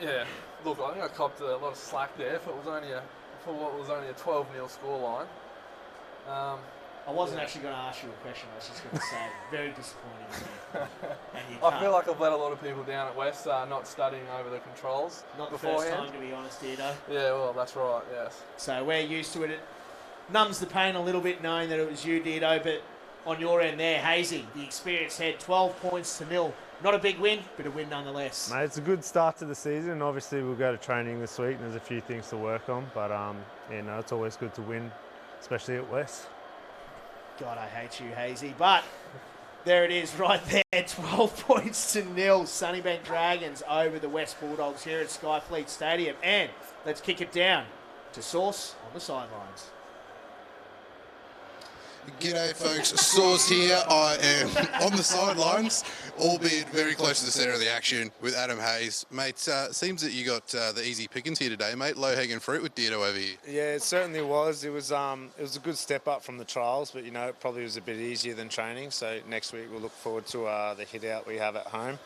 S12: Yeah, look, I think I copped a lot of slack there for what was only a 12-0 scoreline.
S1: I wasn't actually going to ask you a question. I was just going to say, very disappointing.
S12: I feel like I've let a lot of people down at West not studying over the controls.
S1: Not the
S12: beforehand.
S1: first time, to be honest, Dido.
S12: Yeah, well, that's right, yes.
S1: So we're used to it. It numbs the pain a little bit knowing that it was you, Dido, but on your end there, Hazy, the experienced head, 12 points to 0. Not a big win, but a win nonetheless.
S3: Mate, it's a good start to the season. Obviously, we'll go to training this week and there's a few things to work on, but it's always good to win, especially at West.
S1: God, I hate you, Hazy. But there it is right there, 12 points to 0. Sunnybank Dragons over the West Bulldogs here at Skyfleet Stadium. And let's kick it down to Sauce on the sidelines.
S5: G'day folks, Sauce here. I am on the sidelines, albeit very close to the centre of the action with Adam Hayes. Mate, seems that you got the easy pickings here today, mate. Low-hanging fruit with Dido over here.
S10: Yeah, it certainly was. It was a good step up from the trials, but it probably was a bit easier than training. So next week we'll look forward to the hit out we have at home.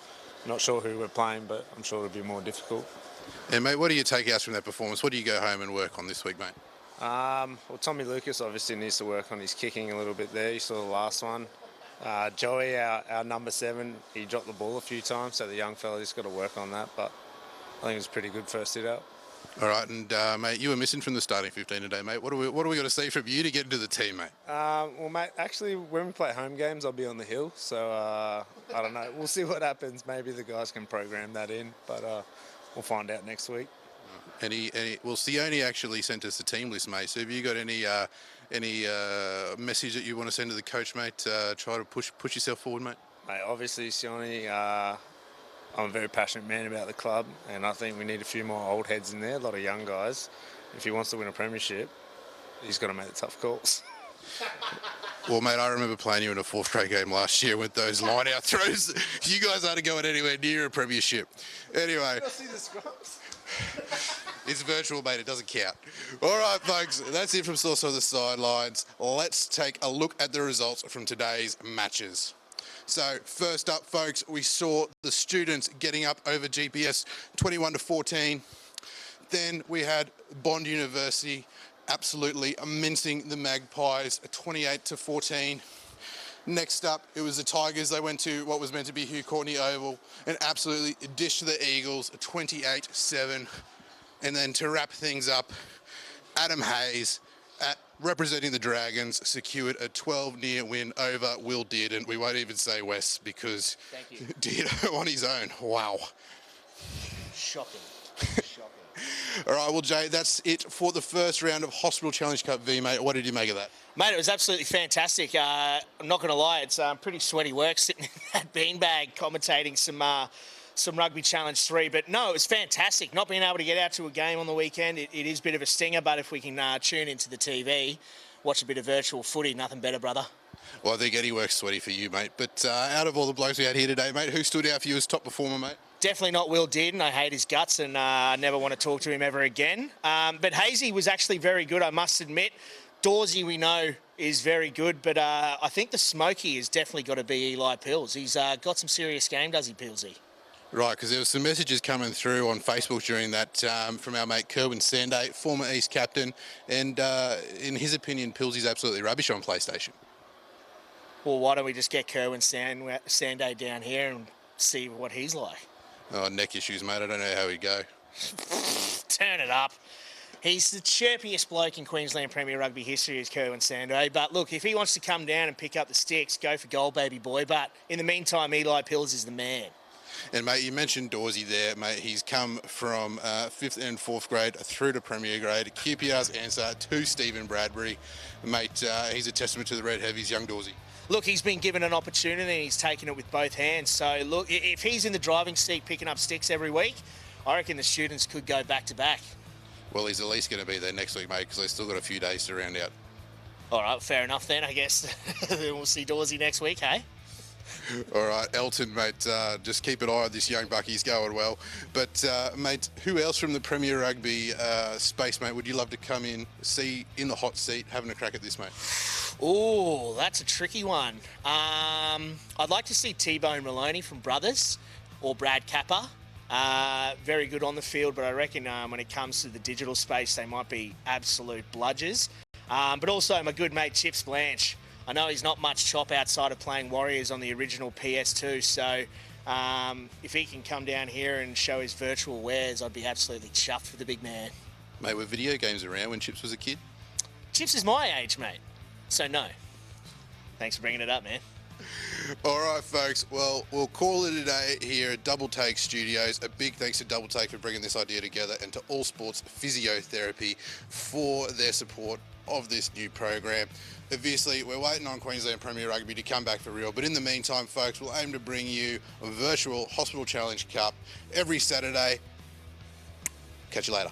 S10: Not sure who we're playing, but I'm sure it'll be more difficult.
S5: And mate, what do you take out from that performance? What do you go home and work on this week, mate?
S10: Well, Tommy Lucas obviously needs to work on his kicking a little bit there. You saw the last one. Joey, our number 7, he dropped the ball a few times, so the young fella just got to work on that. But I think it was a pretty good first hit out.
S5: All right, and mate, you were missing from the starting 15 today, mate. What do we got to see from you to get into the team, mate?
S10: Well, mate, actually, when we play home games, I'll be on the hill. So I don't know. We'll see what happens. Maybe the guys can program that in, but we'll find out next week.
S5: Well, Sione actually sent us the team list, mate. So have you got any message that you want to send to the coach, mate? Try to push yourself forward, mate.
S10: Mate, obviously, Sione, I'm a very passionate man about the club, and I think we need a few more old heads in there, a lot of young guys. If he wants to win a premiership, he's got to make the tough calls.
S5: Well, mate, I remember playing you in a 4th grade game last year with those line-out throws. You guys aren't going anywhere near a premiership. Anyway.
S10: See the scrums?
S5: It's virtual, mate. It doesn't count. All right, folks. That's it from Sauce on the Sidelines. Let's take a look at the results from today's matches. So, first up, folks, we saw the students getting up over GPS 21-14. Then we had Bond University absolutely mincing the Magpies 28-14. Next up, it was the Tigers. They went to what was meant to be Hugh Courtney Oval and absolutely dished the Eagles 28-7. And then to wrap things up, Adam Hayes, representing the Dragons, secured a 12-0 win over Will Dearden. We won't even say West because Dearden on his own. Wow.
S1: Shocking.
S5: All right, well, Jay, that's it for the first round of Hospital Challenge Cup V, mate. What did you make of that?
S1: Mate, it was absolutely fantastic. I'm not going to lie, it's pretty sweaty work sitting in that beanbag commentating some Rugby Challenge 3. But no, it was fantastic. Not being able to get out to a game on the weekend, it is a bit of a stinger, but if we can tune into the TV, watch a bit of virtual footy, nothing better, brother.
S5: Well, I think any work's sweaty for you, mate. But out of all the blokes we had here today, mate, who stood out for you as top performer, mate?
S1: Definitely not Will Dearden. I hate his guts and I never want to talk to him ever again. But Hazy was actually very good, I must admit. Dawsey, we know, is very good, but I think the smoky has definitely got to be Eli Pills. He's got some serious game, does he, Pillsy?
S5: Right, because there were some messages coming through on Facebook during that from our mate Kerwin Sanday, former East captain, and in his opinion, Pilsy's absolutely rubbish on PlayStation.
S1: Well, why don't we just get Kerwin Sanday down here and see what he's like?
S5: Oh, neck issues, mate. I don't know how he'd go.
S1: Turn it up. He's the chirpiest bloke in Queensland Premier Rugby history, is Kerwin Sanday. But look, if he wants to come down and pick up the sticks, go for gold, baby boy. But in the meantime, Eli Pills is the man.
S5: And, mate, you mentioned Dawsey there, mate. He's come from 5th and 4th grade through to Premier grade. QPR's answer to Stephen Bradbury. Mate, he's a testament to the Red Heavies, young Dawsey.
S1: Look, he's been given an opportunity and he's taken it with both hands. So, look, if he's in the driving seat picking up sticks every week, I reckon the students could go back to back.
S5: Well, he's at least going to be there next week, mate, because they've still got a few days to round out.
S1: All right, fair enough then, I guess. We'll see Dawsey next week, hey?
S5: All right, Elton, mate, just keep an eye on this young buck. He's going well. But, mate, who else from the Premier Rugby space, mate, would you love to come in, see in the hot seat, having a crack at this, mate?
S1: Oh, that's a tricky one. I'd like to see T-Bone Maloney from Brothers or Brad Kappa. Very good on the field, but I reckon when it comes to the digital space, they might be absolute bludgers. But also my good mate Chips Blanche. I know he's not much chop outside of playing Warriors on the original PS2, so if he can come down here and show his virtual wares, I'd be absolutely chuffed for the big man.
S5: Mate, were video games around when Chips was a kid?
S1: Chips is my age, mate. So no. Thanks for bringing it up, man.
S5: All right, folks. Well, we'll call it a day here at Double Take Studios. A big thanks to Double Take for bringing this idea together and to All Sports Physiotherapy for their support of this new program. Obviously, we're waiting on Queensland Premier Rugby to come back for real, but in the meantime, folks, we'll aim to bring you a virtual Hospital Challenge Cup every Saturday. Catch you later.